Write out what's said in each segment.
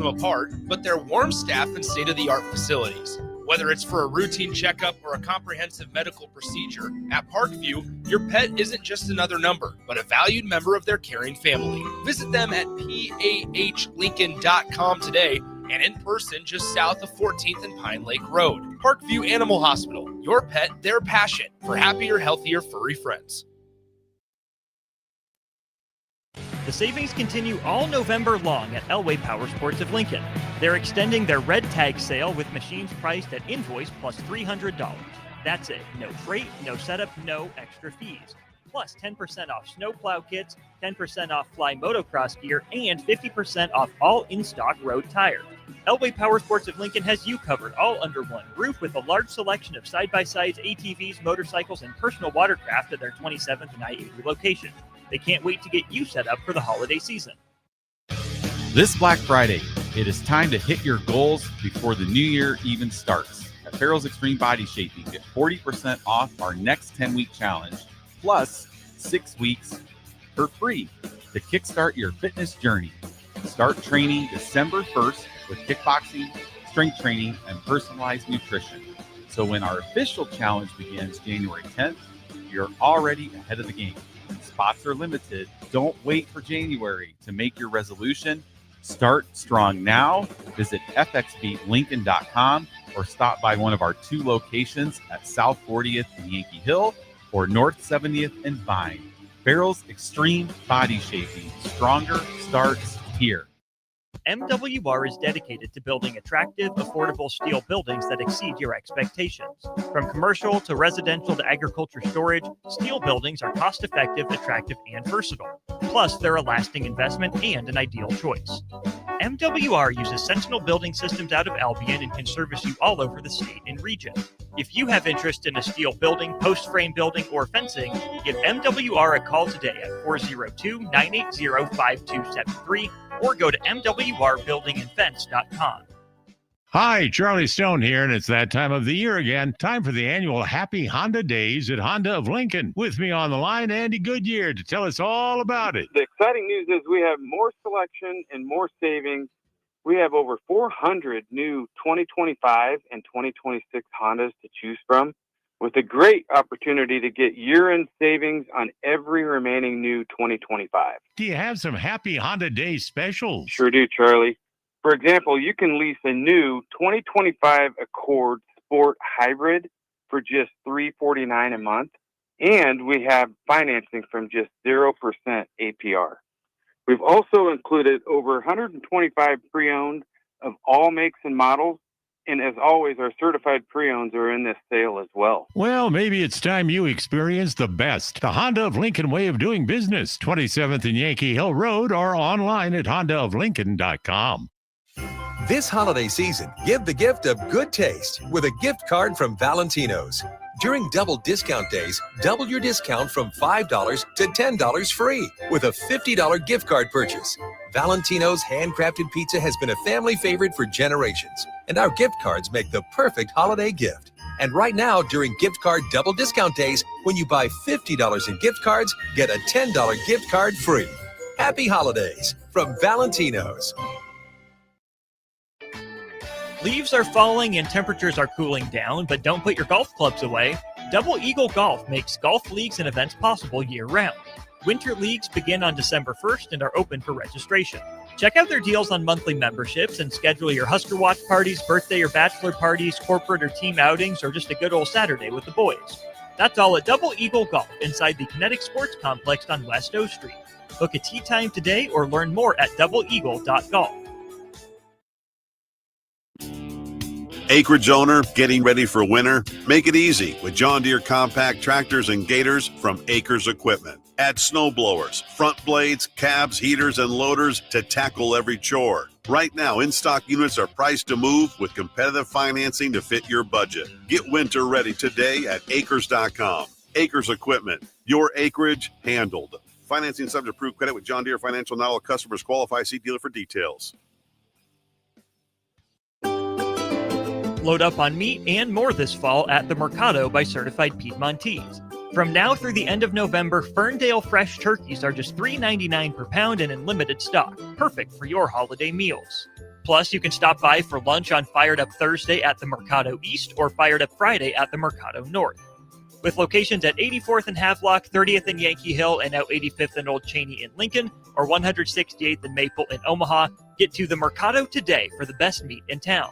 them apart, but their warm staff and state-of-the-art facilities. Whether it's for a routine checkup or a comprehensive medical procedure, at Parkview, your pet isn't just another number, but a valued member of their caring family. Visit them at pahlincoln.com today and in person just south of 14th and Pine Lake Road. Parkview Animal Hospital, your pet, their passion, for happier, healthier, furry friends. The savings continue all November long at Elway Power Sports of Lincoln. They're extending their red tag sale with machines priced at invoice plus $300. That's it. No freight, no setup, no extra fees. Plus 10% off snowplow kits, 10% off fly motocross gear, and 50% off all in-stock road tires. Elway Power Sports of Lincoln has you covered all under one roof with a large selection of side-by-sides, ATVs, motorcycles, and personal watercraft at their 27th and I-80 location. They can't wait to get you set up for the holiday season. This Black Friday, it is time to hit your goals before the new year even starts. At Farrell's Extreme Body Shaping, get 40% off our next 10-week challenge, plus 6 weeks for free to kickstart your fitness journey. Start training December 1st with kickboxing, strength training, and personalized nutrition. So when our official challenge begins January 10th, you're already ahead of the game. Spots are limited. Don't wait for January to make your resolution. Start strong now. Visit fxbeatlincoln.com or stop by one of our 2 locations at South 40th and Yankee Hill or North 70th and Vine. Farrell's Extreme Body Shaping. Stronger starts here. MWR is dedicated to building attractive, affordable steel buildings that exceed your expectations. From commercial to residential to agriculture storage, steel buildings are cost-effective, attractive, and versatile. Plus, they're a lasting investment and an ideal choice. MWR uses Sentinel Building Systems out of Albion and can service you all over the state and region. If you have interest in a steel building, post-frame building, or fencing, give MWR a call today at 402-980-5273 or go to mwrbuildingandfence.com. Hi, Charlie Stone here, and it's that time of the year again. Time for the annual Happy Honda Days at Honda of Lincoln. With me on the line, Andy Goodyear, to tell us all about it. The exciting news is we have more selection and more savings. We have over 400 new 2025 and 2026 Hondas to choose from, with a great opportunity to get year-end savings on every remaining new 2025. Do you have some Happy Honda Day specials? Sure do, Charlie. For example, you can lease a new 2025 Accord Sport Hybrid for just $349 a month, and we have financing from just 0% APR. We've also included over 125 pre-owned of all makes and models, and as always, our certified pre-owns are in this sale as well. Well, maybe it's time you experience the best. The Honda of Lincoln way of doing business. 27th and Yankee Hill Road or online at hondaoflincoln.com. This holiday season, give the gift of good taste with a gift card from Valentino's. During double discount days, double your discount from $5 to $10 free with a $50 gift card purchase. Valentino's handcrafted pizza has been a family favorite for generations, and our gift cards make the perfect holiday gift. And right now, during gift card double discount days, when you buy $50 in gift cards, get a $10 gift card free. Happy holidays from Valentino's. Leaves are falling and temperatures are cooling down, but don't put your golf clubs away. Double Eagle Golf makes golf leagues and events possible year-round. Winter leagues begin on December 1st and are open for registration. Check out their deals on monthly memberships and schedule your Husker Watch parties, birthday or bachelor parties, corporate or team outings, or just a good old Saturday with the boys. That's all at Double Eagle Golf inside the Kinetic Sports Complex on West O Street. Book a tee time today or learn more at doubleeagle.golf. Acreage owner getting ready for winter? Make it easy with John Deere compact tractors and gators from Acres Equipment. Add snow blowers, front blades, cabs, heaters, and loaders to tackle every chore. Right now, in-stock units are priced to move with competitive financing to fit your budget. Get winter ready today at acres.com. Acres Equipment, your acreage handled. Financing subject to approved credit with John Deere Financial. Not all customers qualify. See dealer for details. Load up on meat and more this fall at the Mercado by Certified Piedmontese. From now through the end of November, Ferndale fresh turkeys are just $3.99 per pound and in limited stock, perfect for your holiday meals. Plus, you can stop by for lunch on Fired Up Thursday at the Mercado East or Fired Up Friday at the Mercado North. With locations at 84th and Havelock, 30th and Yankee Hill, and now 85th and Old Cheney in Lincoln, or 168th and Maple in Omaha, get to the Mercado today for the best meat in town.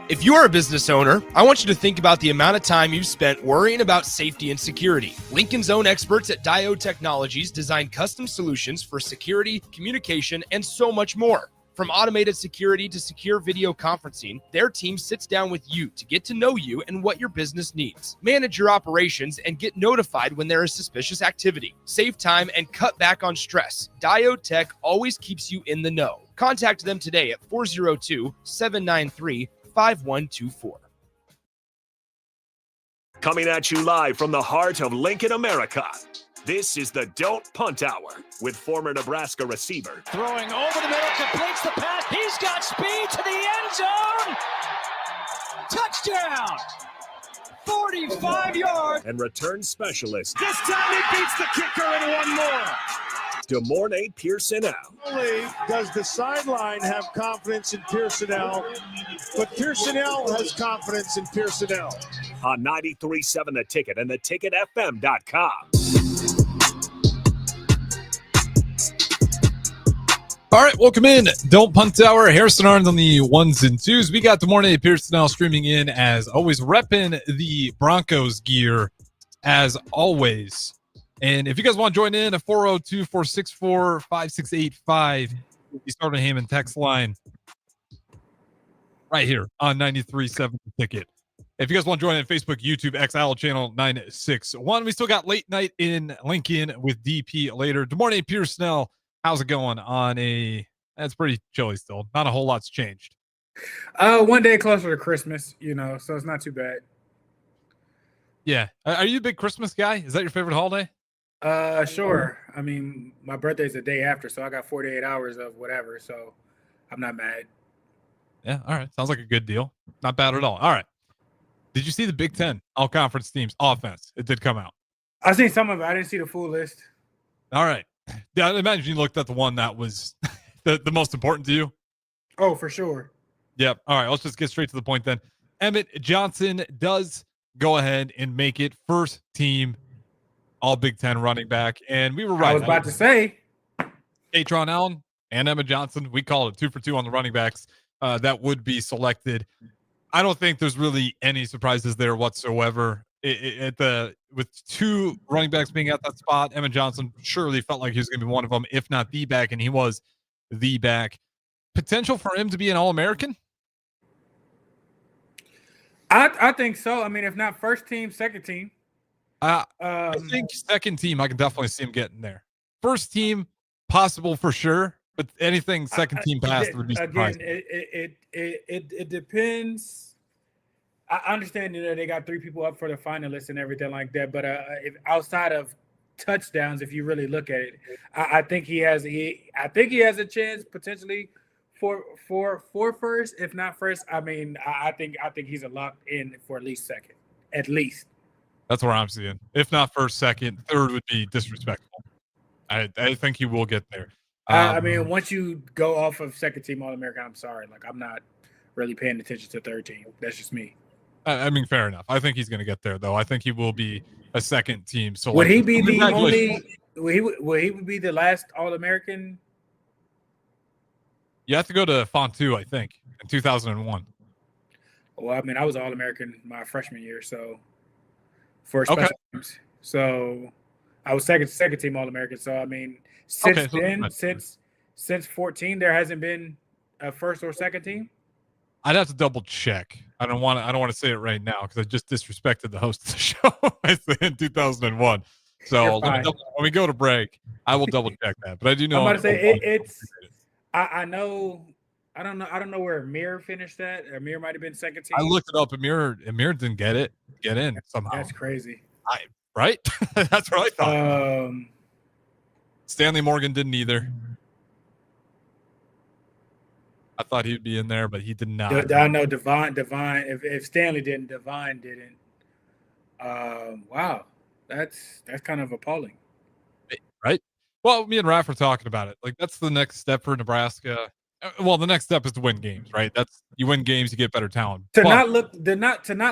If you're a business owner, I want you to think about the amount of time you've spent worrying about safety and security. Lincoln's own experts at Diode Technologies design custom solutions for security, communication, and so much more. From automated security to secure video conferencing, their team sits down with you to get to know you and what your business needs. Manage your operations and get notified when there is suspicious activity. Save time and cut back on stress. Diode Tech always keeps you in the know. Contact them today at 402-793-5124. Coming at you live from the heart of Lincoln, America. This is the Don't Punt Hour with former Nebraska receiver. Throwing over the middle, completes the pass. He's got speed to the end zone. Touchdown. 45 yards. And return specialist. This time he beats the kicker and one more. DeMornay Pierson-El. Not only does the sideline have confidence in Pierson-El, but Pierson-El has confidence in Pierson-El. On 93.7 The Ticket and theticketfm.com. All right, welcome in. Don't Punt Hour. Harrison Arns on the ones and twos. We got DeMornay Pierson-El streaming in as always, repping the Broncos gear as always. And if you guys want to join in, a 402-464-5685, you start a Heyman text line right here on 93.7 The Ticket. If you guys want to join in Facebook, YouTube, XL channel 961, we still got late night in Lincoln with DP later. DeMornay Pierson-El. How's it going on that's pretty chilly still. Not a whole lot's changed. One day closer to Christmas, so it's not too bad. Yeah. Are you a big Christmas guy? Is that your favorite holiday? Sure. I mean, my birthday's the day after, so I got 48 hours of whatever, so I'm not mad. Yeah. All right. Sounds like a good deal. Not bad at all. All right. Did you see the Big Ten all conference teams offense? It did come out. I seen some of it. I didn't see the full list. All right. Yeah, I imagine you looked at the one that was the most important to you. Oh, for sure. Yep. All right. Let's just get straight to the point then. Emmett Johnson does go ahead and make it first team all Big Ten running back. And we were right. I was about to say. Atron Allen and Emmett Johnson, we called it 2 for 2 on the running backs that would be selected. I don't think there's really any surprises there whatsoever. With two running backs being at that spot, Emmett Johnson surely felt like he was going to be one of them, if not the back, and he was the back. Potential for him to be an All-American? I think so. I mean, if not first team, second team. I think second team, I can definitely see him getting there. First team, possible for sure, but anything second team past would be surprising. Again, it depends. I understand that they got 3 people up for the finalists and everything like that, but if outside of touchdowns, if you really look at it, I think he has a chance potentially for first, if not first. I mean, I think he's a locked in for at least second, at least. That's where I'm seeing. If not first, second, third would be disrespectful. I think he will get there. I mean, once you go off of second team All-American, I'm sorry, I'm not really paying attention to third team. That's just me. I mean, fair enough. I think he's going to get there, though. I think he will be a second team. So would he be the only? Will he be the last All-American? You have to go to Fontu, I think, in 2001. Well, I mean, I was All-American my freshman year, so for special teams. So I was second team All-American. So I mean, since then, since 14, there hasn't been a first or second team. I'd have to double check. I don't want to say it right now because I just disrespected the host of the show in 2001. So when we go to break, I will double check that. But I do know. I'm about to say it's. I know. I don't know where Amir finished at. Amir might have been second team. I looked it up. Amir didn't get in somehow. That's crazy. Right? That's what I thought. Stanley Morgan didn't either. I thought he'd be in there, but he did not. I know Divine. If Stanley didn't, Divine didn't. Wow, that's kind of appalling. Right? Well, me and Raph were talking about it. Like, that's the next step for Nebraska. Well, the next step is to win games, right? You win games, you get better talent. To not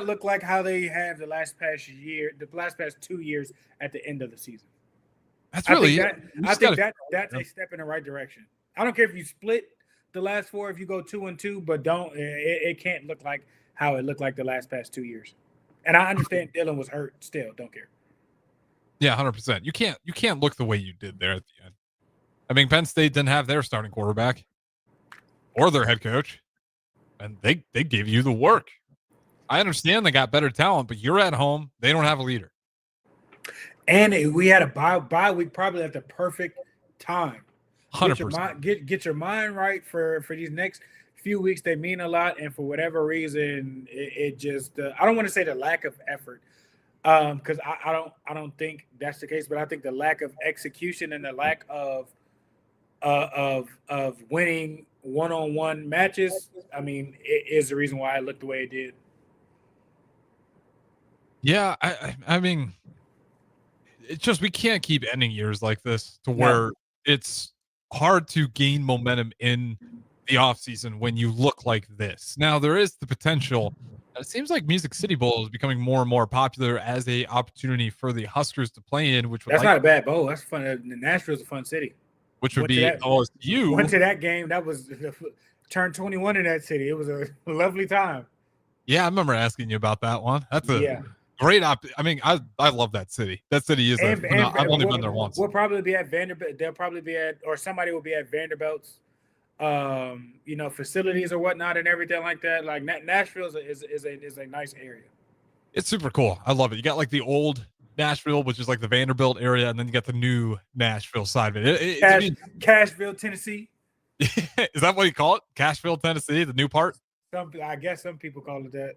look like how they have the last past 2 years at the end of the season. That's really I think that's a step in the right direction. I don't care if you split the last 4, if you go 2-2, but it can't look like how it looked like the last past 2 years. And I understand Dylan was hurt still, don't care. Yeah, 100%. You can't look the way you did there at the end. I mean, Penn State didn't have their starting quarterback or their head coach, and they gave you the work. I understand they got better talent, but you're at home. They don't have a leader. And we had a bye week probably at the perfect time. 100%. Get your mind right for these next few weeks. They mean a lot, and for whatever reason, it just I don't want to say the lack of effort, because I don't think that's the case, but I think the lack of execution and the lack of winning one-on-one matches, I mean, it is the reason why it looked the way it did. Yeah, I mean, it's just we can't keep ending years like this to where it's hard to gain momentum in the offseason when you look like this. Now, there is the potential. It seems like Music City Bowl is becoming more and more popular as a opportunity for the Huskers to play in, That's not a bad bowl. That's fun. Nashville's a fun city. Which would be OSU. Went to that game. That was turned 21 in that city. It was a lovely time. Yeah, I remember asking you about that one. That's a great I mean, I love that city. That city is I've only been there once. We'll probably be at Vanderbilt. They'll probably be at, or somebody will be at Vanderbilt's, facilities or whatnot and everything like that. Like Nashville is a nice area. It's super cool. I love it. You got like the old Nashville, which is like the Vanderbilt area, and then you got the new Nashville side of it. Cashville, Tennessee. Is that what you call it? Cashville, Tennessee, the new part? I guess some people call it that.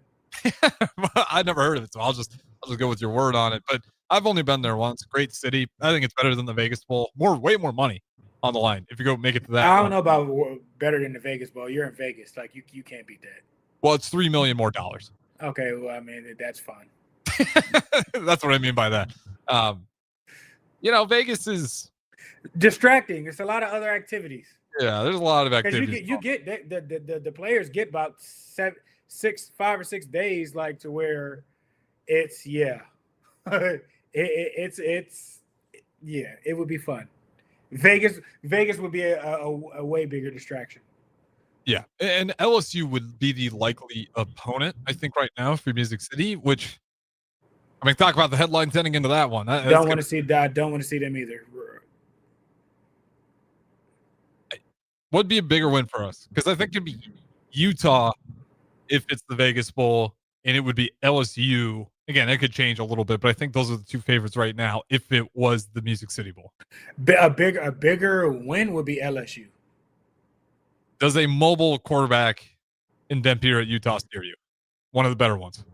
I never heard of it, so I'll just go with your word on it. But I've only been there once. Great city. I think it's better than the Vegas Bowl. Way more money on the line if you go make it to that. I don't know about better than the Vegas Bowl. You're in Vegas, like you can't beat that. Well, it's $3 million more. Okay, well, I mean that's fine. That's what I mean by that. Vegas is distracting. It's a lot of other activities. Yeah, there's a lot of activities. You get the players get about 5 or 6 days, like to where it's it would be fun. Vegas would be a way bigger distraction. Yeah, and LSU would be the likely opponent, I think, right now for Music City, which, I mean, talk about the headlines heading into that one. I don't want to see them either. Would be a bigger win for us, because I think it'd be Utah if it's the Vegas Bowl, and it would be LSU. Again, it could change a little bit, but I think those are the two favorites right now if it was the Music City Bowl. A bigger win would be LSU. Does a mobile quarterback in Dampier at Utah steer you? One of the better ones.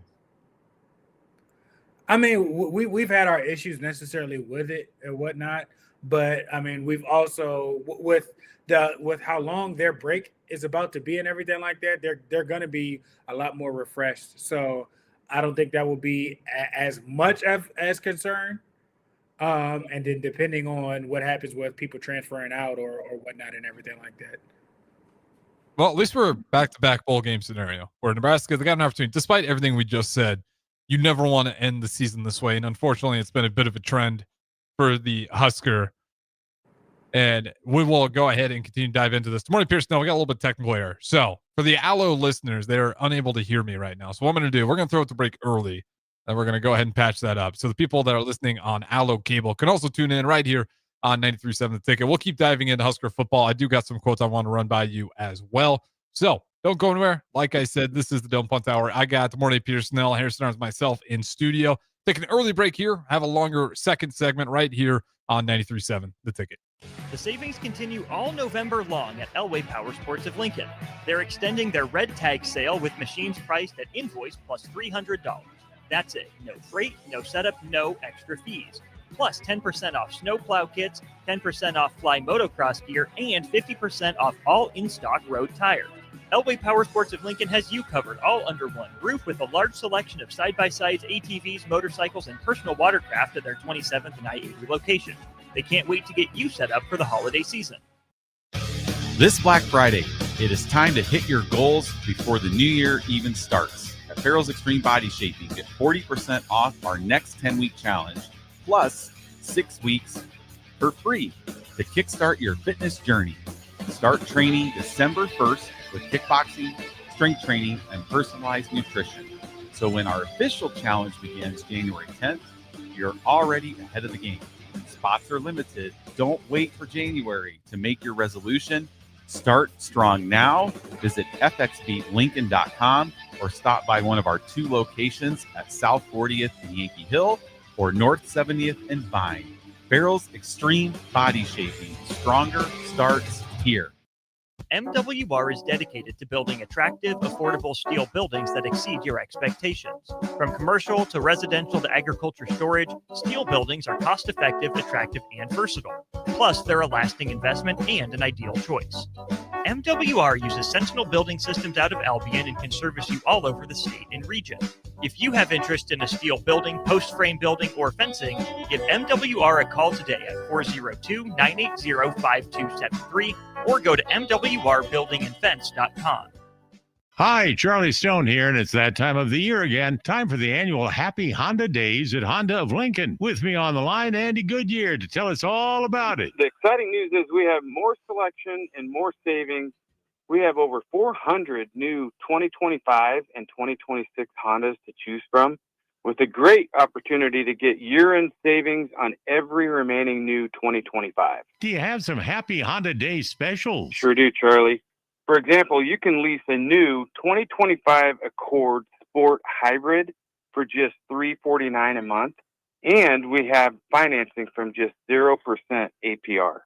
I mean, we've had our issues necessarily with it and whatnot, but I mean, we've also with how long their break is about to be and everything like that, they're going to be a lot more refreshed. So I don't think that will be as much as concern. And then depending on what happens with people transferring out or whatnot and everything like that. Well, at least we're a back-to-back bowl game scenario where Nebraska, they got an opportunity. Despite everything we just said, you never want to end the season this way. And unfortunately, it's been a bit of a trend for the Husker. And we will go ahead and continue to dive into this. Good morning, Pierson-El. We got a little bit of technical error. So for the Allo listeners, they're unable to hear me right now. So what I'm going to do, we're going to throw it to break early, and we're going to go ahead and patch that up. So the people that are listening on Allo Cable can also tune in right here on 93.7 The Ticket. We'll keep diving into Husker football. I do got some quotes I want to run by you as well. So don't go anywhere. Like I said, this is the Don't Punt Hour. I got the morning Pierson-El, Harrison Arms, myself in studio. Take an early break here. Have a longer second segment right here on 93.7 The Ticket. The savings continue all November long at Elway Power Sports of Lincoln. They're extending their red tag sale with machines priced at invoice plus $300. That's it. No freight, no setup, no extra fees. Plus 10% off snowplow kits, 10% off fly motocross gear, and 50% off all in-stock road tires. Elway Power Sports of Lincoln has you covered all under one roof with a large selection of side-by-sides, ATVs, motorcycles, and personal watercraft at their 27th and I-80 location. They can't wait to get you set up for the holiday season. This Black Friday, it is time to hit your goals before the new year even starts. At Farrell's Extreme Body Shaping, get 40% off our next 10-week challenge, plus 6 weeks for free to kickstart your fitness journey. Start training December 1st with kickboxing, strength training, and personalized nutrition. So when our official challenge begins January 10th, you're already ahead of the game. Spots are limited. Don't wait for January to make your resolution. Start strong now. Visit fxbeatlincoln.com or stop by one of our 2 locations at South 40th and Yankee Hill or North 70th and Vine. Farrell's Extreme Body Shaping. Stronger starts here. MWR is dedicated to building attractive, affordable steel buildings that exceed your expectations. From commercial to residential to agriculture storage, steel buildings are cost-effective, attractive, and versatile. Plus, they're a lasting investment and an ideal choice. MWR uses Sentinel Building Systems out of Albion and can service you all over the state and region. If you have interest in a steel building, post-frame building, or fencing, give MWR a call today at 402-980-5273 or go to mwrbuildingandfence.com. Hi, Charlie Stone here, and it's that time of the year again. Time for the annual Happy Honda Days at Honda of Lincoln. With me on the line, Andy Goodyear, to tell us all about it. The exciting news is we have more selection and more savings. We have over 400 new 2025 and 2026 Hondas to choose from, with a great opportunity to get year-end savings on every remaining new 2025. Do you have some Happy Honda Day specials? Sure do, Charlie. For example, you can lease a new 2025 Accord Sport Hybrid for just $349 a month, and we have financing from just 0% APR.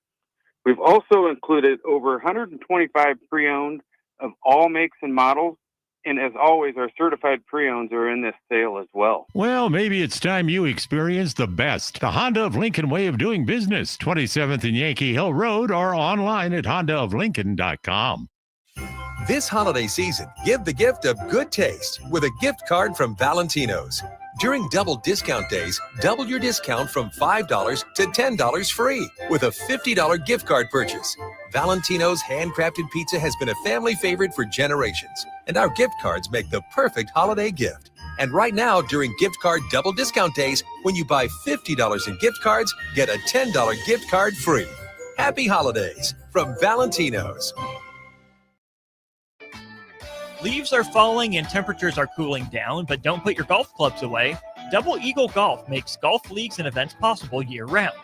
We've also included over 125 pre-owned of all makes and models, and as always, our certified pre-owns are in this sale as well. Well, maybe it's time you experience the best. The Honda of Lincoln way of doing business, 27th and Yankee Hill Road, or online at hondaoflincoln.com. This holiday season, give the gift of good taste with a gift card from Valentino's. During double discount days, double your discount from $5 to $10 free with a $50 gift card purchase. Valentino's handcrafted pizza has been a family favorite for generations, and our gift cards make the perfect holiday gift. And right now, during gift card double discount days, when you buy $50 in gift cards, get a $10 gift card free. Happy holidays from Valentino's. Leaves are falling and temperatures are cooling down, but don't put your golf clubs away. Double Eagle Golf makes golf leagues and events possible year-round.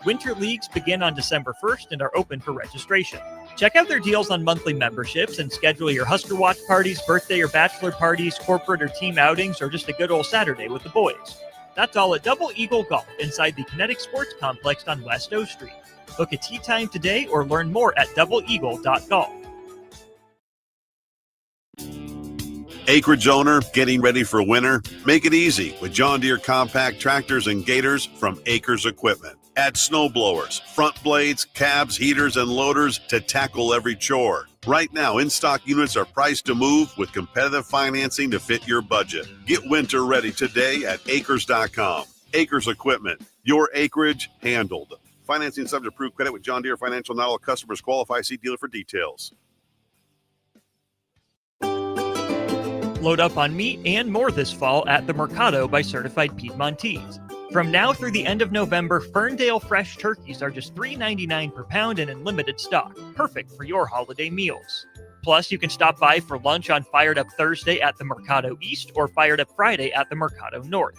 Winter leagues begin on December 1st and are open for registration. Check out their deals on monthly memberships and schedule your Husker Watch parties, birthday or bachelor parties, corporate or team outings, or just a good old Saturday with the boys. That's all at Double Eagle Golf inside the Kinetic Sports Complex on West O Street. Book a tee time today or learn more at doubleeagle.golf. Acreage owner getting ready for winter? Make it easy with John Deere compact tractors and gators from Acres Equipment. Add snow blowers, front blades, cabs, heaters, and loaders to tackle every chore. Right now, in-stock units are priced to move with competitive financing to fit your budget. Get winter ready today at acres.com. Acres Equipment, your acreage handled. Financing subject to approved credit with John Deere Financial. Not all customers qualify. See dealer for details. Load up on meat and more this fall at the Mercado by Certified Piedmontese. From now through the end of November, Ferndale fresh turkeys are just $3.99 per pound and in limited stock, perfect for your holiday meals. Plus, you can stop by for lunch on Fired Up Thursday at the Mercado East or Fired Up Friday at the Mercado North.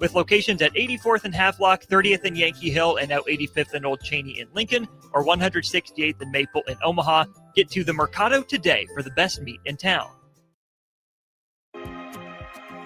With locations at 84th and Havelock, 30th and Yankee Hill, and now 85th and Old Cheney in Lincoln, or 168th and Maple in Omaha, get to the Mercado today for the best meat in town.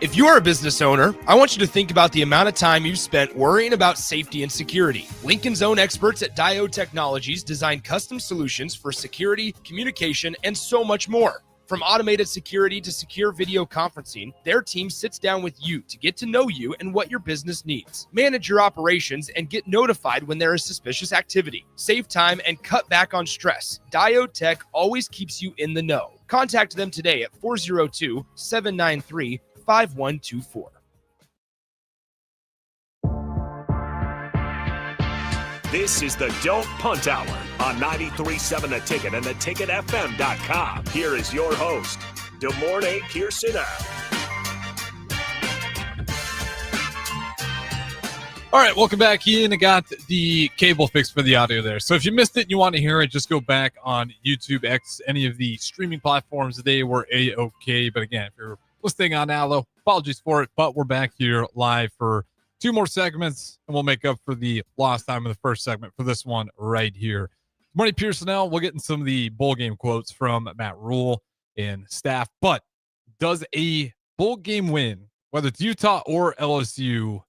If you are a business owner, I want you to think about the amount of time you've spent worrying about safety and security. Lincoln's own experts at Diode Technologies design custom solutions for security, communication, and so much more. From automated security to secure video conferencing, their team sits down with you to get to know you and what your business needs. Manage your operations and get notified when there is suspicious activity. Save time and cut back on stress. Diode Tech always keeps you in the know. Contact them today at 402-793-5124. This is the Don't Punt Hour on 93.7 The Ticket and theticketfm.com. Here is your host, DeMornay Pierson-El. All right, welcome back, Ian. I got the cable fix for the audio there. So if you missed it and you want to hear it, just go back on YouTube, X, any of the streaming platforms. They were A-OK. But again, if you're listening on Allo, apologies for it. But we're back here live for 2 more segments, and we'll make up for the lost time in the first segment for this one right here. Morning, Pierson-El. We'll get in some of the bowl game quotes from Matt Rule and staff. But does a bowl game win, whether it's Utah or LSU,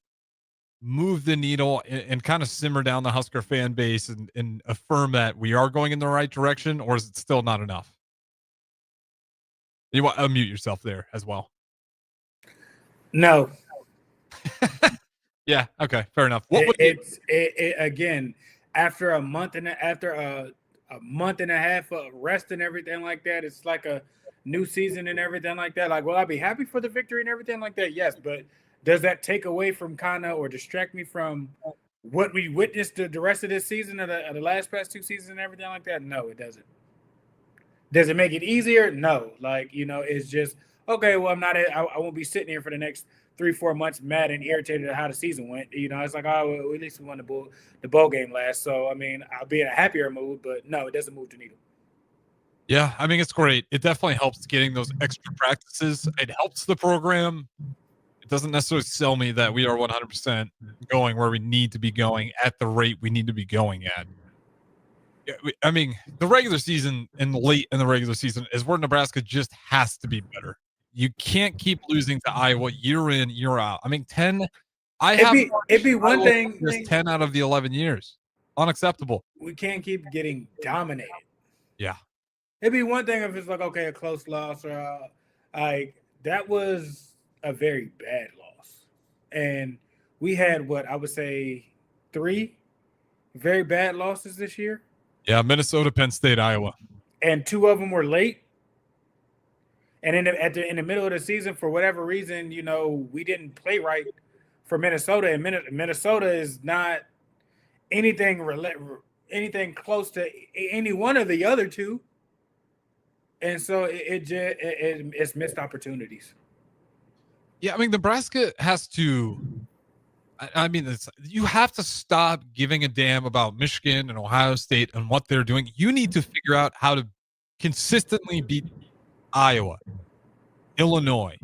move the needle and kind of simmer down the Husker fan base and affirm that we are going in the right direction, or is it still not enough? You want to unmute yourself there as well. No. Yeah. Okay. Fair enough. Again, after a month and a half of rest and everything like that, it's like a new season and everything like that. Like, will I be happy for the victory and everything like that? Yes, but does that take away from kind of or distract me from what we witnessed the rest of this season, of the last past 2 seasons and everything like that? No, it doesn't. Does it make it easier? No. Like, it's just, okay, well, I won't be sitting here for the next 3-4 months mad and irritated at how the season went. It's like, oh, well, at least we won the bowl game last. So, I mean, I'll be in a happier mood, but no, it doesn't move the needle. Yeah, I mean, it's great. It definitely helps getting those extra practices. It helps the program. Doesn't necessarily sell me that we are 100% going where we need to be going at the rate we need to be going at. I mean, the regular season and late in the regular season is where Nebraska just has to be better. You can't keep losing to Iowa year in, year out. I mean, 10. It'd be one thing. Just 10 out of the 11 years. Unacceptable. We can't keep getting dominated. Yeah. It'd be one thing if it's like, okay, a close loss or that was a very bad loss. And we had what I would say 3 very bad losses this year. Yeah, Minnesota, Penn State, Iowa. And 2 of them were late. And in the middle of the season, for whatever reason, we didn't play right for Minnesota. And Minnesota is not anything close to any one of the other 2. And so it's missed opportunities. Yeah, I mean, Nebraska has to. I mean, you have to stop giving a damn about Michigan and Ohio State and what they're doing. You need to figure out how to consistently beat Iowa, Illinois,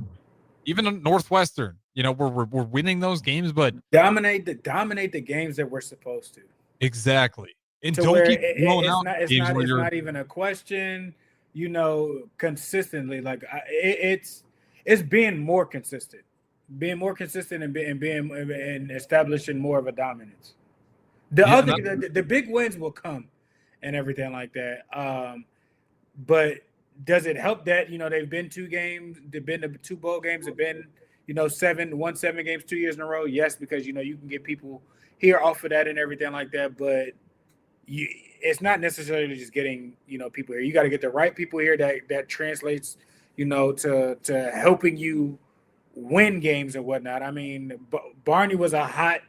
even Northwestern. We're winning those games, but dominate the games that we're supposed to. Exactly, and to don't keep blowing out games where it's not even a question. Consistently, like it's being more consistent, and establishing more of a dominance. The big wins will come and everything like that. But does it help that, they've been 2 games, they've been to 2 bowl games, they've been, 7 games 2 years in a row? Yes, because, you can get people here off of that and everything like that. But it's not necessarily just getting, people here. You got to get the right people here that translates, to helping you win games and whatnot. I mean, Barney was a hot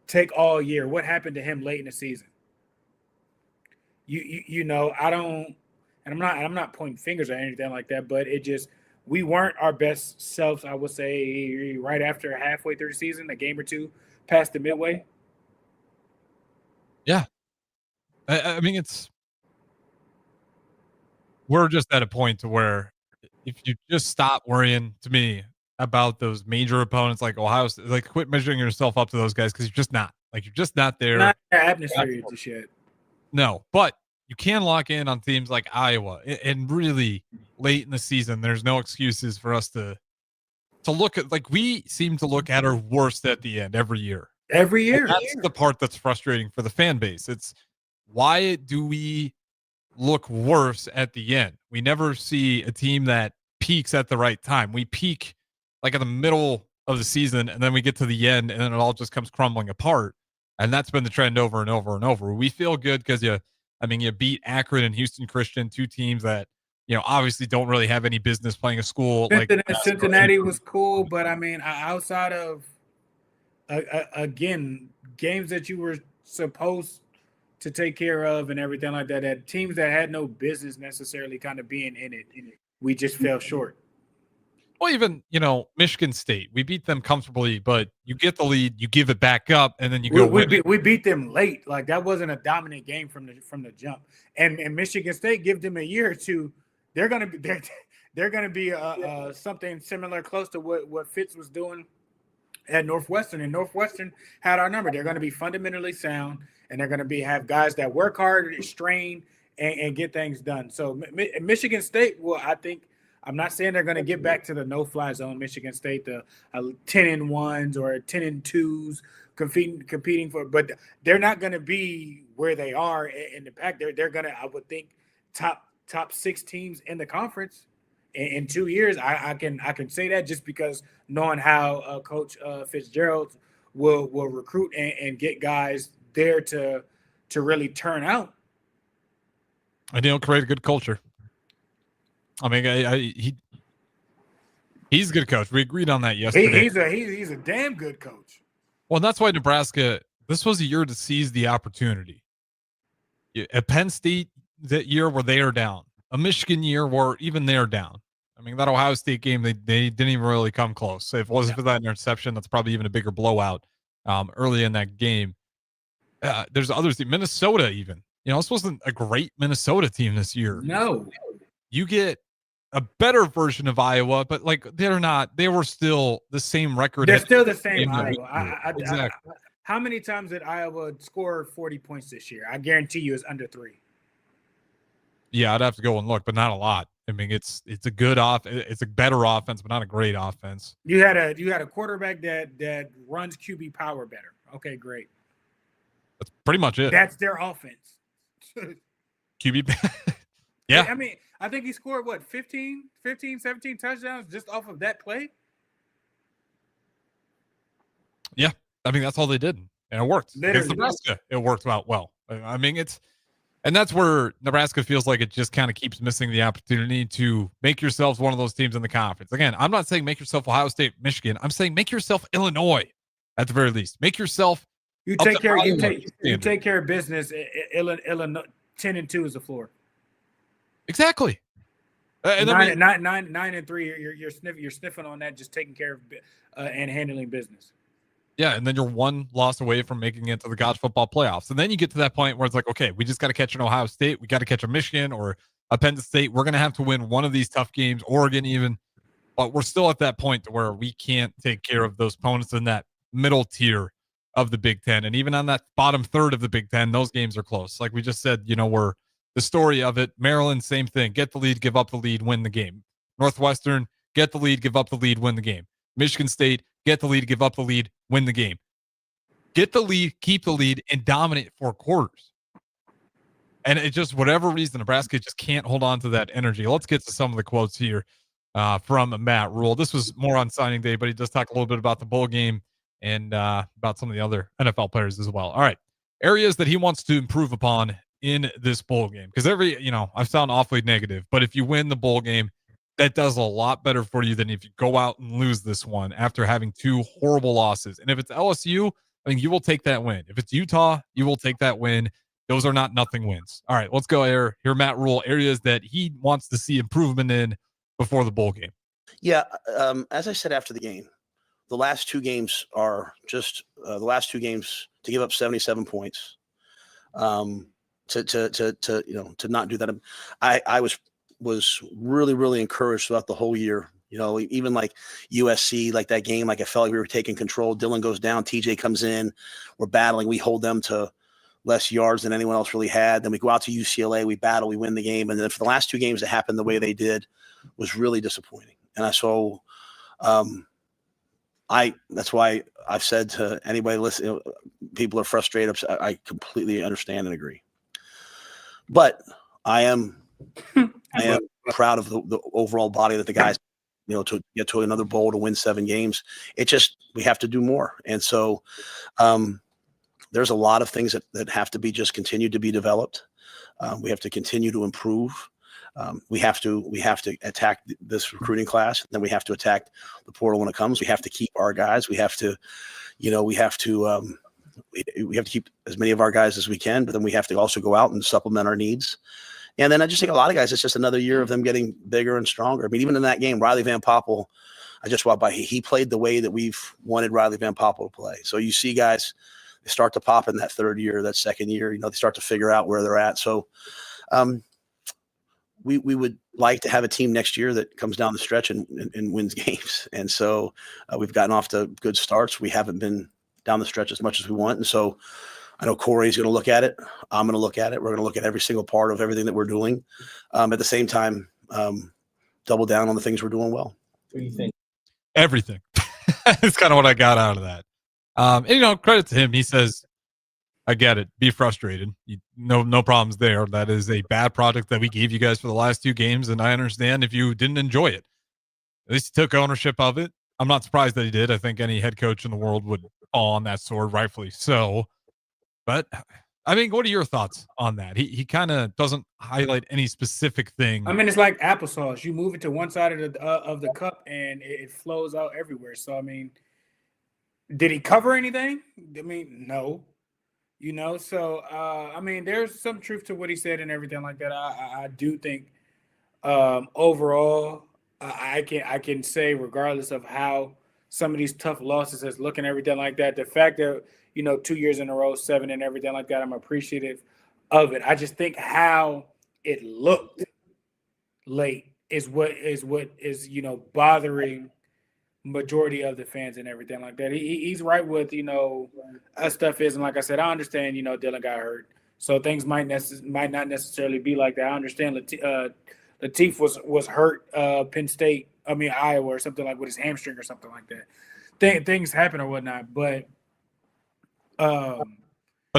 take all year. What happened to him late in the season? I'm not pointing fingers or anything like that, but we weren't our best selves, I would say, right after halfway through the season, a game or 2 past the midway. Yeah. I mean, we're just at a point to where if you just stop worrying, to me, about those major opponents like Ohio State, like quit measuring yourself up to those guys, because you're just not there. Not atmosphere just yet. No, but you can lock in on teams like Iowa, and really late in the season, there's no excuses for us to look at, like, we seem to look at our worst at the end every year. Every year. And that's the part that's frustrating for the fan base. It's why do we look worse at the end? We never see a team that peaks at the right time. We peak like in the middle of the season, and then we get to the end, and then it all just comes crumbling apart. And that's been the trend over and over and over. We feel good because you beat Akron and Houston Christian, 2 teams that, obviously don't really have any business playing a school. Cincinnati was cool, but I mean, outside of, again, games that you were supposed to take care of and everything like that. That teams that had no business necessarily kind of being in it, we just fell short. Well, even, Michigan State, we beat them comfortably, but you get the lead, you give it back up, and then you go win. We beat them late. Like, that wasn't a dominant game from the jump. And Michigan State, give them a year or two, they're gonna be something similar, close to what Fitz was doing at Northwestern. And Northwestern had our number. They're going to be fundamentally sound, and they're going to have guys that work hard, strain, and get things done. So Michigan State, well, I think. I'm not saying they're going to get back to the no-fly zone. Michigan State, the 10-1s or 10-2s competing for, but they're not going to be where they are in the pack. They're going to, I would think, top 6 teams in the conference in 2 years. I can say that just because knowing how Coach Fitzgerald will recruit and get guys there to really turn out. And he'll create a good culture. I mean, he's a good coach. We agreed on that yesterday. He's a damn good coach. Well, and that's why Nebraska, this was a year to seize the opportunity. At Penn State, that year where they are down. A Michigan year where even they're down. I mean, that Ohio State game, they didn't even really come close. So if it wasn't for that interception, that's probably even a bigger blowout early in that game. There's others, Minnesota even. This wasn't a great Minnesota team this year. No. You get a better version of Iowa, but they were still the same record. They're still the same Iowa. Exactly. How many times did Iowa score 40 points this year? I guarantee you it's under 3. Yeah, I'd have to go and look, but not a lot. I mean, it's a good it's a better offense, but not a great offense. You had a quarterback that runs QB power better. Okay, great. That's pretty much it. That's their offense. QB. Yeah. I mean, I think he scored 15, 17 touchdowns just off of that play. Yeah. I mean, that's all they did. And it worked. Against Nebraska, it worked out well. I mean, and that's where Nebraska feels like it just kind of keeps missing the opportunity to make yourselves one of those teams in the conference. Again, I'm not saying make yourself Ohio State, Michigan. I'm saying make yourself Illinois at the very least. Make yourself. You take care of business. Illinois 10-2 is the floor. Exactly. And 9-3. You're sniffing on that, just taking care of and handling business. Yeah, and then you're one loss away from making it to the college football playoffs. And then you get to that point where it's like, okay, we just got to catch an Ohio State. We got to catch a Michigan or a Penn State. We're going to have to win one of these tough games, Oregon even. But we're still at that point where we can't take care of those opponents in that middle tier of the Big Ten. And even on that bottom third of the Big Ten, those games are close. Like we just said, we're the story of it. Maryland, same thing. Get the lead, give up the lead, win the game. Northwestern, get the lead, give up the lead, win the game. Michigan State, get the lead, give up the lead, win the game. Get the lead, keep the lead, and dominate 4 quarters. And it just, whatever reason, Nebraska just can't hold on to that energy. Let's get to some of the quotes here from Matt Rule. This was more on signing day, but he does talk a little bit about the bowl game and about some of the other NFL players as well. All right. Areas that he wants to improve upon in this bowl game. Because I sound awfully negative, but if you win the bowl game, that does a lot better for you than if you go out and lose this one after having 2 horrible losses. And if it's LSU, I mean, you will take that win. If it's Utah, you will take that win. Those are not nothing wins. All right, let's go here. Here, Matt Rule, areas that he wants to see improvement in before the bowl game. Yeah, as I said after the game, the last 2 games are just the last 2 games to give up 77 points. To not do that. I was really, really encouraged throughout the whole year. Even like USC, like that game, like I felt like we were taking control. Dylan goes down, TJ comes in, we're battling. We hold them to less yards than anyone else really had. Then we go out to UCLA, we battle, we win the game. And then for the last 2 games to happen the way they did was really disappointing. And that's why I've said to anybody listening, people are frustrated. I completely understand and agree. But I am proud of the overall body that the guys, to get to another bowl, to win 7 games. We have to do more. And so there's a lot of things that have to be just continued to be developed. We have to continue to improve. We have to attack this recruiting class. Then we have to attack the portal when it comes. We have to keep our guys. We have to we have to keep as many of our guys as we can, but then we have to also go out and supplement our needs. And then I just think a lot of guys, it's just another year of them getting bigger and stronger. I mean, even in that game, Riley Van Poppel, I just walked by. He played the way that we've wanted Riley Van Poppel to play. So you see guys, they start to pop in that third year, that second year. They start to figure out where they're at. So we would like to have a team next year that comes down the stretch and wins games. And so we've gotten off to good starts. We haven't been down the stretch as much as we want. And so I know Corey's going to look at it. I'm going to look at it. We're going to look at every single part of everything that we're doing. At the same time, double down on the things we're doing well. What do you think? Everything. It's kind of what I got out of that. And, credit to him. He says, I get it. Be frustrated. No problems there. That is a bad product that we gave you guys for the last 2 games, and I understand if you didn't enjoy it. At least he took ownership of it. I'm not surprised that he did. I think any head coach in the world would fall on that sword, rightfully so. But, I mean, what are your thoughts on that? He kind of doesn't highlight any specific thing. I mean, it's like applesauce. You move it to one side of the cup, and it flows out everywhere. So, I mean, did he cover anything? I mean, no. So, I mean, there's some truth to what he said and everything like that. I do think overall, I can say, regardless of how some of these tough losses has looked and everything like that, the fact that, 2 years in a row, 7 and everything like that, I'm appreciative of it. I just think how it looked late is what is bothering majority of the fans and everything like that. He's right with, stuff is, and like I said, I understand, Dylan got hurt. So things might not necessarily be like that. I understand Latif was hurt Iowa or something, like with his hamstring or something like that. Things happen or whatnot, but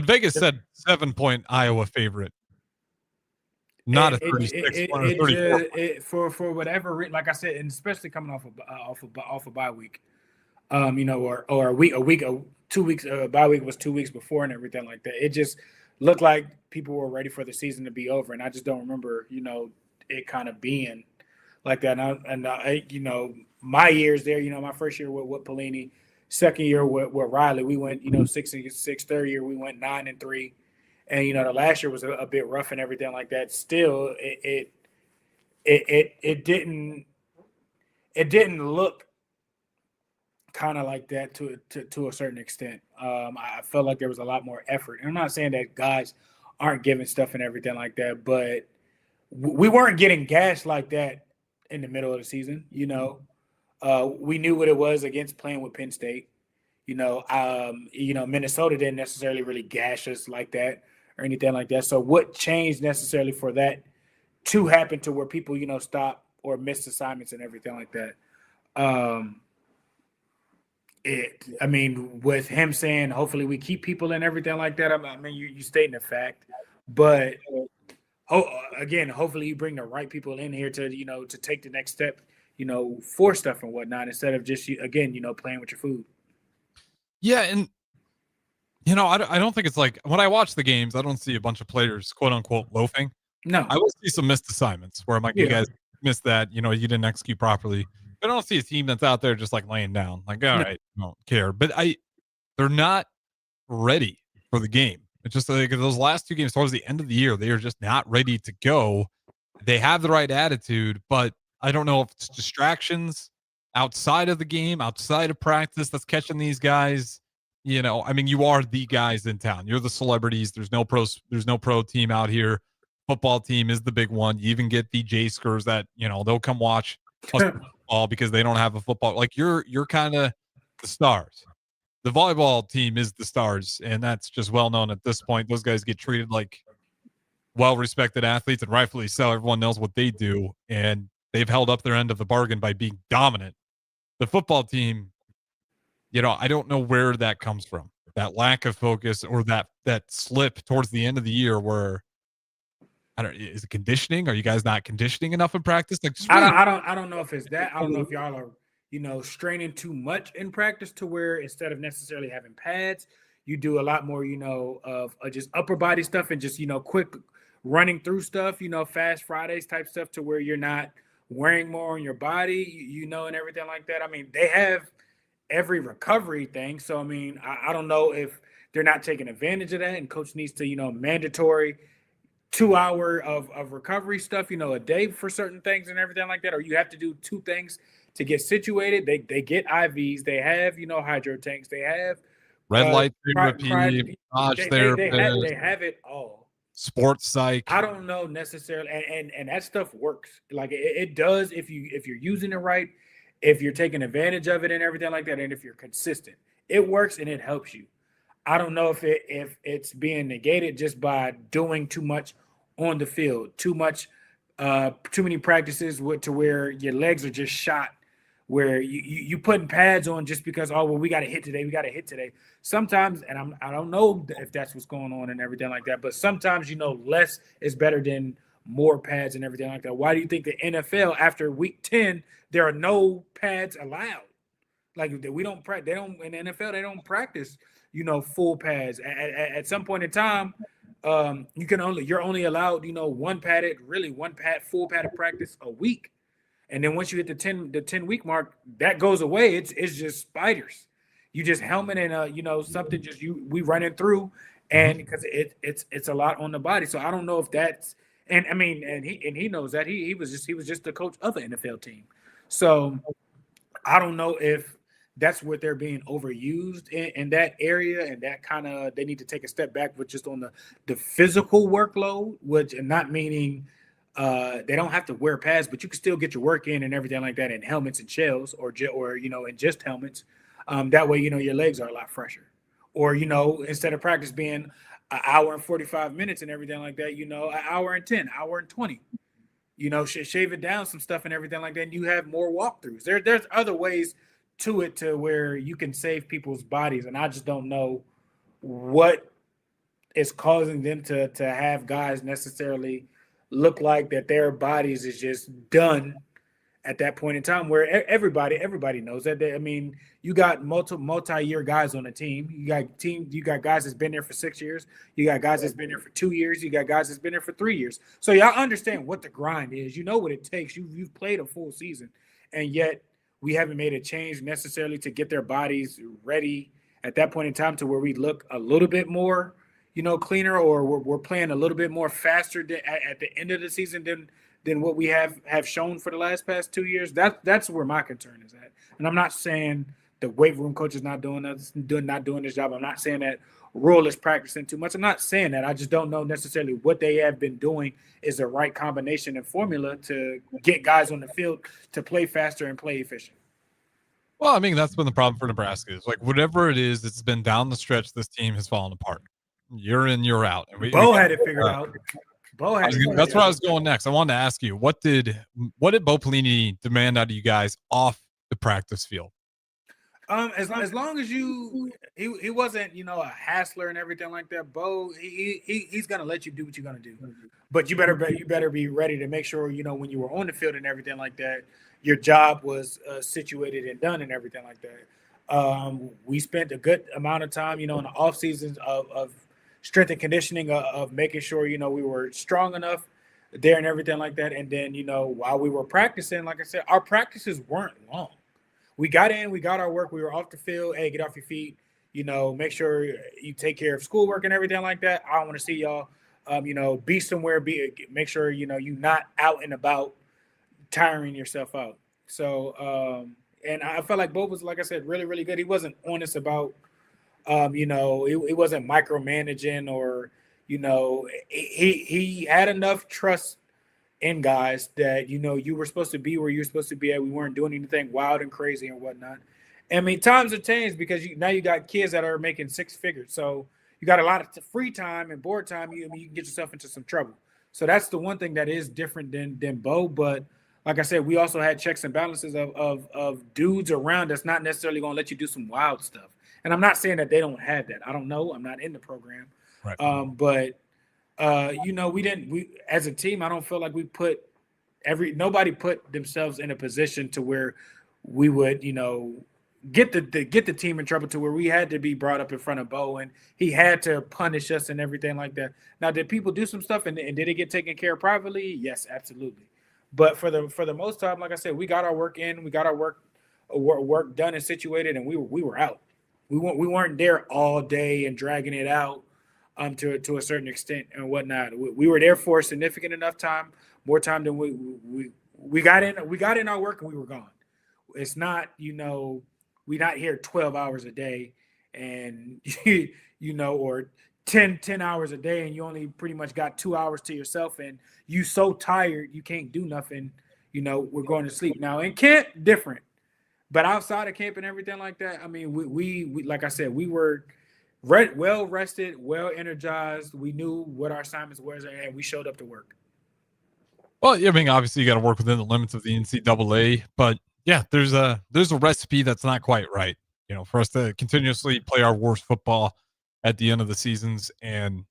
Vegas said 7-point Iowa favorite, not a 36 or 34. For whatever reason, like I said, and especially coming off a bye week, or a week, 2 weeks. Bye week was 2 weeks before and everything like that. It just looked like people were ready for the season to be over, and I just don't remember, it kind of being like that. And my years there, my first year with Pelini. Second year with Riley, we went 6-6. Third year we went 9-3, and the last year was a bit rough and everything like that. Still, it didn't look kind of like that to a certain extent. I felt like there was a lot more effort, and I'm not saying that guys aren't giving stuff and everything like that, but we weren't getting gashed like that in the middle of the season. We knew what it was against playing with Penn State. Minnesota didn't necessarily really gash us like that or anything like that. So what changed necessarily for that to happen to where people, stop or miss assignments and everything like that? With him saying, hopefully we keep people and everything like that. You stating a fact, but hopefully you bring the right people in here to, to take the next step, for stuff and whatnot, instead of just, playing with your food. Yeah. And, I don't think it's like when I watch the games, I don't see a bunch of players, quote unquote, loafing. No. I will see some missed assignments where I'm like, you guys missed that, you didn't execute properly. But I don't see a team that's out there just like laying down. Like, all right, I don't care. But they're not ready for the game. It's just like those last 2 games towards the end of the year, they are just not ready to go. They have the right attitude, but I don't know if it's distractions outside of the game, outside of practice that's catching these guys. You are the guys in town. You're the celebrities. There's no pro team out here. Football team is the big one. You even get the J-Skers that, they'll come watch football because they don't have a football. Like you're kind of the stars. The volleyball team is the stars, and that's just well known at this point. Those guys get treated like well-respected athletes, and rightfully so. Everyone knows what they do, and they've held up their end of the bargain by being dominant. The football team, I don't know where that comes from. That lack of focus or that slip towards the end of the year where is it conditioning? Are you guys not conditioning enough in practice? Like, I don't know if it's that. I don't know if y'all are, straining too much in practice to where instead of necessarily having pads, you do a lot more, of just upper body stuff and just, quick running through stuff, fast Fridays type stuff to where you're not wearing more on your body, and everything like that. They have every recovery thing. So, I don't know if they're not taking advantage of that, and coach needs to, mandatory 2 hour of recovery stuff, a day for certain things and everything like that, or you have to do 2 things to get situated. They get IVs, they have, hydro tanks, they have red light therapy, massage therapist, they have it all. Sports psych. I don't know necessarily, and that stuff works. Like it does if you're using it right, if you're taking advantage of it and everything like that, and if you're consistent, it works and it helps you. I don't know if it's being negated just by doing too much on the field, too many practices to where your legs are just shot, where you putting pads on just because, oh, well, we got to hit today. Sometimes, and I don't know if that's what's going on and everything like that, but sometimes, less is better than more pads and everything like that. Why do you think the NFL, after week 10, there are no pads allowed? Like in the NFL, they don't practice, full pads. At some point in time, you're only allowed, one full padded practice a week. And then once you hit the 10 week mark, that goes away. It's just spiders. You just helmet and something we running through, and because it's a lot on the body. So I don't know if that's, and I mean, and he knows that he was just the coach of an NFL team. So I don't know if that's what they're being overused in that area, and that kind of, they need to take a step back with just on the physical workload, which, and not meaning they don't have to wear pads, but you can still get your work in and everything like that in helmets and shells, or in just helmets. That way, your legs are a lot fresher. Or, instead of practice being an hour and 45 minutes and everything like that, an hour and 10, hour and 20. Shave it down some stuff and everything like that, and you have more walkthroughs. There's other ways to it to where you can save people's bodies, and I just don't know what is causing them to have guys necessarily look like that their bodies is just done at that point in time, where everybody knows that. You got multi-year guys on the team. You got guys that's been there for 6 years. You got guys that's been there for 2 years. You got guys that's been there for 3 years. So y'all understand what the grind is. You know what it takes. You've played a full season, and yet we haven't made a change necessarily to get their bodies ready at that point in time to where we look a little bit more, cleaner, or we're playing a little bit more faster at the end of the season than what we have shown for the past 2 years. That's where my concern is at. And I'm not saying the weight room coach is not doing this job. I'm not saying that Rule is practicing too much. I'm not saying that. I just don't know necessarily what they have been doing is the right combination and formula to get guys on the field to play faster and play efficient. Well, that's been the problem for Nebraska. Is like whatever it is, it's been down the stretch. This team has fallen apart. You're in, you're out. And Bo had it figured out. That's where I was going next. I wanted to ask you, what did Bo Pelini demand out of you guys off the practice field? As long as he wasn't, a hassler and everything like that. Bo, he's gonna let you do what you're gonna do, but you better be ready to make sure, when you were on the field and everything like that, your job was situated and done and everything like that. We spent a good amount of time, in the off seasons of strength and conditioning, of making sure, we were strong enough there and everything like that. And then, while we were practicing, like I said, our practices weren't long. We got in, we got our work, we were off the field. Hey, get off your feet, make sure you take care of schoolwork and everything like that. I want to see y'all, be somewhere, make sure, you're not out and about tiring yourself out. So, and I felt like Bo was, like I said, really, really good. He wasn't honest about, it wasn't micromanaging, or, he had enough trust in guys that, you were supposed to be where you're supposed to be at. We weren't doing anything wild and crazy and whatnot. Times have changed because now you got kids that are making 6 figures. So you got a lot of free time and board time. You can get yourself into some trouble. So that's the one thing that is different than Bo. But like I said, we also had checks and balances of dudes around that's not necessarily going to let you do some wild stuff. And I'm not saying that they don't have that. I don't know. I'm not in the program. Right. But we as a team, I don't feel like we nobody put themselves in a position to where we would, get the team in trouble to where we had to be brought up in front of Bo and he had to punish us and everything like that. Now, did people do some stuff and did it get taken care of privately? Yes, absolutely. But for the most time, like I said, we got our work in, we got our work done and situated, and we were out. We weren't there all day and dragging it out to a certain extent and whatnot. We were there for a significant enough time, more time than we got in. We got in our work and we were gone. It's not, we're not here 12 hours a day and or 10 hours a day and you only pretty much got 2 hours to yourself and you so tired you can't do nothing. We're going to sleep. Now in camp, different. But outside of camp and everything like that, I mean, we like I said, we were well rested, well energized. We knew what our assignments was, and we showed up to work. Well, I mean, obviously you got to work within the limits of the NCAA, but yeah, there's a recipe that's not quite right. For us to continuously play our worst football at the end of the seasons. And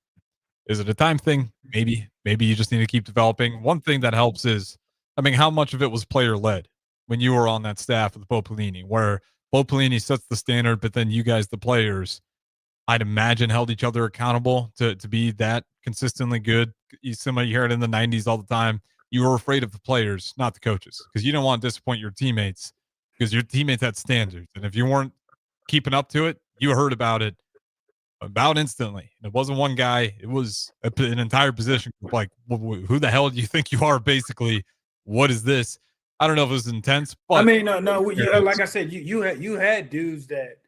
is it a time thing? Maybe you just need to keep developing. One thing that helps is, I mean, how much of it was player led when you were on that staff with Bo Pelini, where Bo Pelini sets the standard, but then you guys, the players, I'd imagine held each other accountable to be that consistently good. You hear it in the 90s all the time. You were afraid of the players, not the coaches, because you don't want to disappoint your teammates because your teammates had standards. And if you weren't keeping up to it, you heard about it about instantly. It wasn't one guy. It was an entire position. Like, who the hell do you think you are? Basically, what is this? I don't know if it was intense, but I mean, no. Like I said, you had dudes that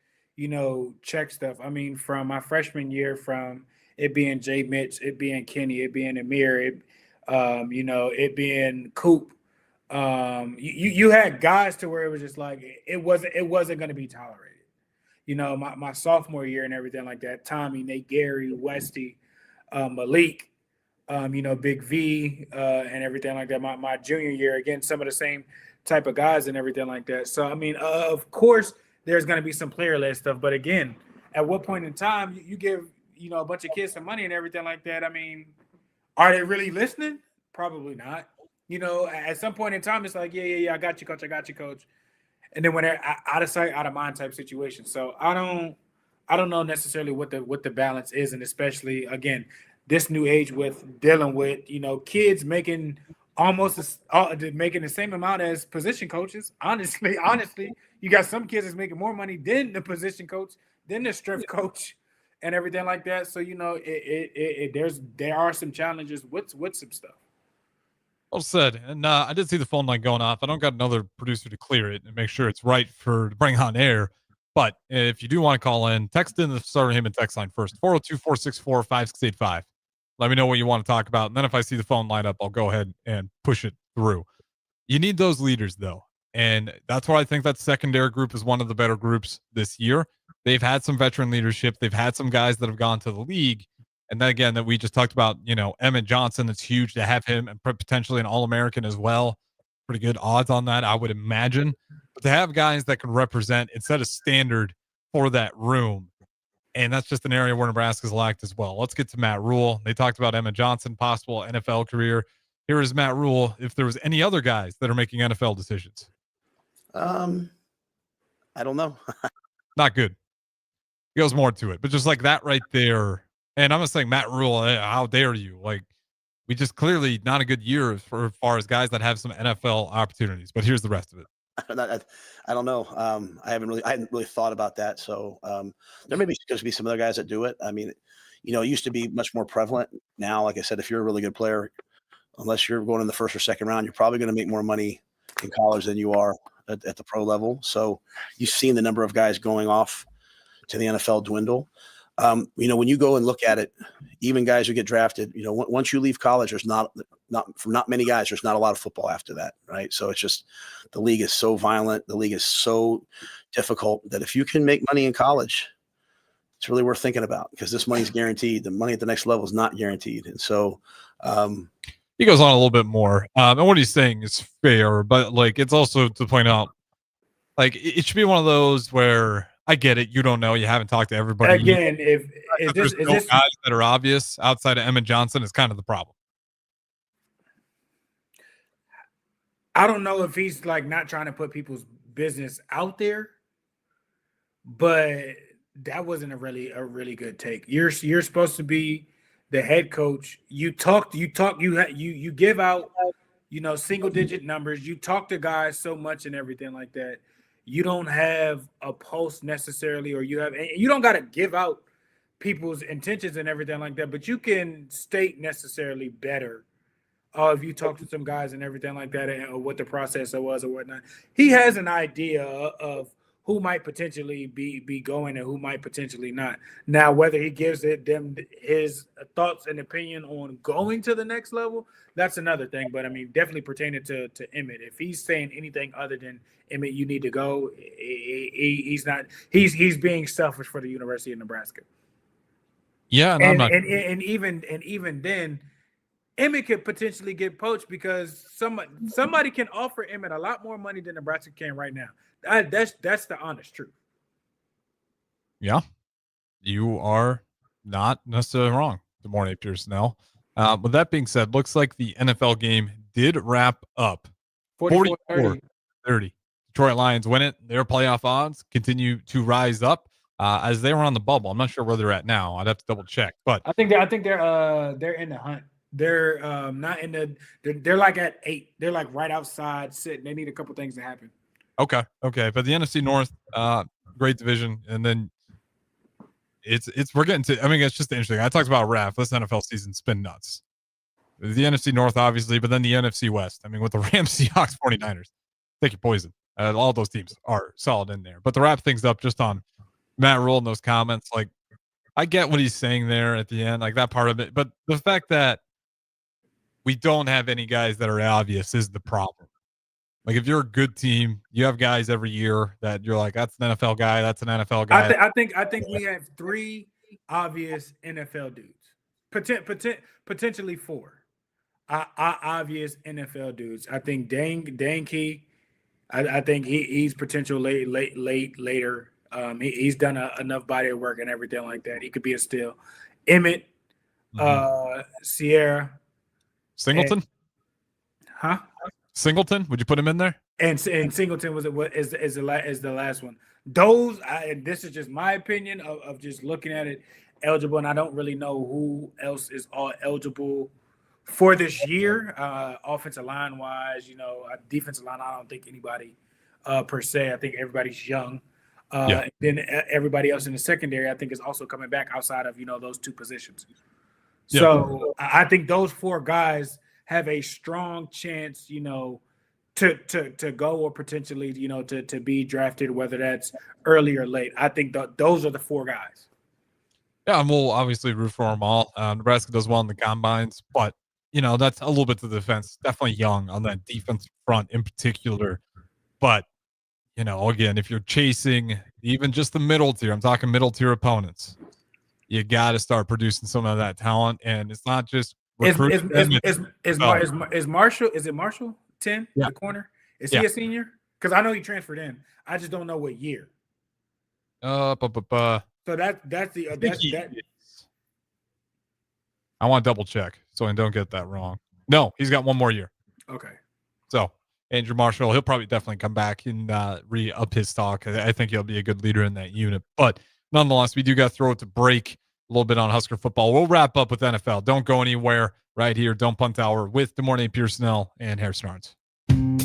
check stuff. I mean, from my freshman year, from it being Jay Mitch, it being Kenny, it being Amir, it being Coop. You had guys to where it was just like it wasn't going to be tolerated. My sophomore year and everything like that. Tommy, Nate, Gary, Westy, Malik. Big V and everything like that. My junior year, again, some of the same type of guys and everything like that. So, I mean, of course, there's going to be some player-led stuff. But, again, at what point in time you give, a bunch of kids some money and everything like that, I mean, are they really listening? Probably not. At some point in time, it's like, yeah, I got you, coach. And then when they're out of sight, out of mind type situation. So, I don't know necessarily what the balance is, and especially, again, this new age with dealing with, kids making making the same amount as position coaches. Honestly, you got some kids that's making more money than the position coach, than the strength coach, and everything like that. So there are some challenges with some stuff. Well said. And I did see the phone line going off. I don't got another producer to clear it and make sure it's right to bring on air. But if you do want to call in, text in the Starter Heyman text line first, 402-464-5685. Let me know what you want to talk about. And then if I see the phone line up, I'll go ahead and push it through. You need those leaders, though. And that's why I think that secondary group is one of the better groups this year. They've had some veteran leadership. They've had some guys that have gone to the league. And then again, that we just talked about, Emmett Johnson, it's huge to have him and potentially an All-American as well. Pretty good odds on that, I would imagine. But to have guys that can represent and set a standard for that room, and that's just an area where Nebraska's lacked as well. Let's get to Matt Rule. They talked about Emmett Johnson, possible NFL career. Here is Matt Rule. If there was any other guys that are making NFL decisions. I don't know. Not good. He goes more to it, but just like that right there. And I'm not saying Matt Rule, how dare you? Like, we just clearly not a good year as far as guys that have some NFL opportunities, but here's the rest of it. I don't know. I hadn't really thought about that. So there may be going to be some other guys that do it. I mean, it used to be much more prevalent. Now, like I said, if you're a really good player, unless you're going in the first or second round, you're probably going to make more money in college than you are at the pro level. So you've seen the number of guys going off to the NFL dwindle. When you go and look at it, even guys who get drafted, once you leave college, there's not many guys, there's not a lot of football after that. Right. So it's just, the league is so violent. The league is so difficult that if you can make money in college, it's really worth thinking about, because this money's guaranteed. The money at the next level is not guaranteed. And so, he goes on a little bit more. And what he's saying is fair, but like, it's also to point out, like, it should be one of those where, I get it. You don't know. You haven't talked to everybody. Again, if there's no guys that are obvious outside of Emmett Johnson is kind of the problem. I don't know if he's like not trying to put people's business out there, but that wasn't a really good take. You're supposed to be the head coach. You give out, single digit numbers. You talk to guys so much and everything like that. you don't have a post necessarily, or you don't got to give out people's intentions and everything like that, but you can state necessarily better if you talk to some guys and everything like that, and what the process was or whatnot. He has an idea of who might potentially be going and who might potentially not. Now, whether he gives them his thoughts and opinion on going to the next level, that's another thing. But I mean, definitely pertaining to Emmett, if he's saying anything other than Emmett, you need to go, he's not. He's being selfish for the University of Nebraska. Yeah, and even then, Emmett could potentially get poached because somebody can offer Emmett a lot more money than Nebraska can right now. That's the honest truth. Yeah, you are not necessarily wrong. Good morning, Pierson-El. With that being said, looks like the NFL game did wrap up 44-30. Detroit Lions win it. Their playoff odds continue to rise up as they were on the bubble. I'm not sure where they're at now. I'd have to double check, but I think they're in the hunt. They're not in the. They're like at 8. They're like right outside sitting. They need a couple things to happen. Okay. But the NFC North, great division, and then we're getting to. I mean, it's just interesting. I talked about RAF. This NFL season's been nuts. The NFC North, obviously, but then the NFC West. I mean, with the Rams, Seahawks, 49ers, take your poison. All those teams are solid in there. But to wrap things up, just on Matt Rule and those comments, like I get what he's saying there at the end, like that part of it. But the fact that we don't have any guys that are obvious is the problem. Like if you're a good team, you have guys every year that you're like, that's an NFL guy, that's an NFL guy. I think we have 3 obvious NFL dudes, potentially 4 obvious NFL dudes. I think Dane Key. I think he's potential later. He's done enough body of work and everything like that. He could be a steal. Emmett, Sierra, Singleton. Singleton, would you put him in there? And Singleton is the last one. Those, and this is just my opinion of just looking at it, eligible, and I don't really know who else is all eligible for this year, offensive line wise. Defensive line, I don't think anybody per se. I think everybody's young. And then everybody else in the secondary, I think, is also coming back outside of those 2 positions. Yeah. So I think those 4 guys have a strong chance, to go or potentially, to be drafted, whether that's early or late. I think those are the 4 guys. Yeah, and we'll obviously root for them all. Nebraska does well in the combines, but that's a little bit to the defense. Definitely young on that defensive front in particular. But again, if you're chasing even just the middle tier, I'm talking middle tier opponents, you got to start producing some of that talent, and it's not just. Is Marshall? Is it Marshall 10? Yeah. The corner? Is he a senior? Because I know he transferred in. I just don't know what year. So that's I want to double check so I don't get that wrong. No, he's got 1 more year. Okay. So Andrew Marshall, he'll probably definitely come back and re-up his stock. I think he'll be a good leader in that unit. But nonetheless, we do got to throw it to break. A little bit on Husker football. We'll wrap up with NFL. Don't go anywhere right here. Don't Punt Hour with Good Morning Pierson-El and Harrison Arns.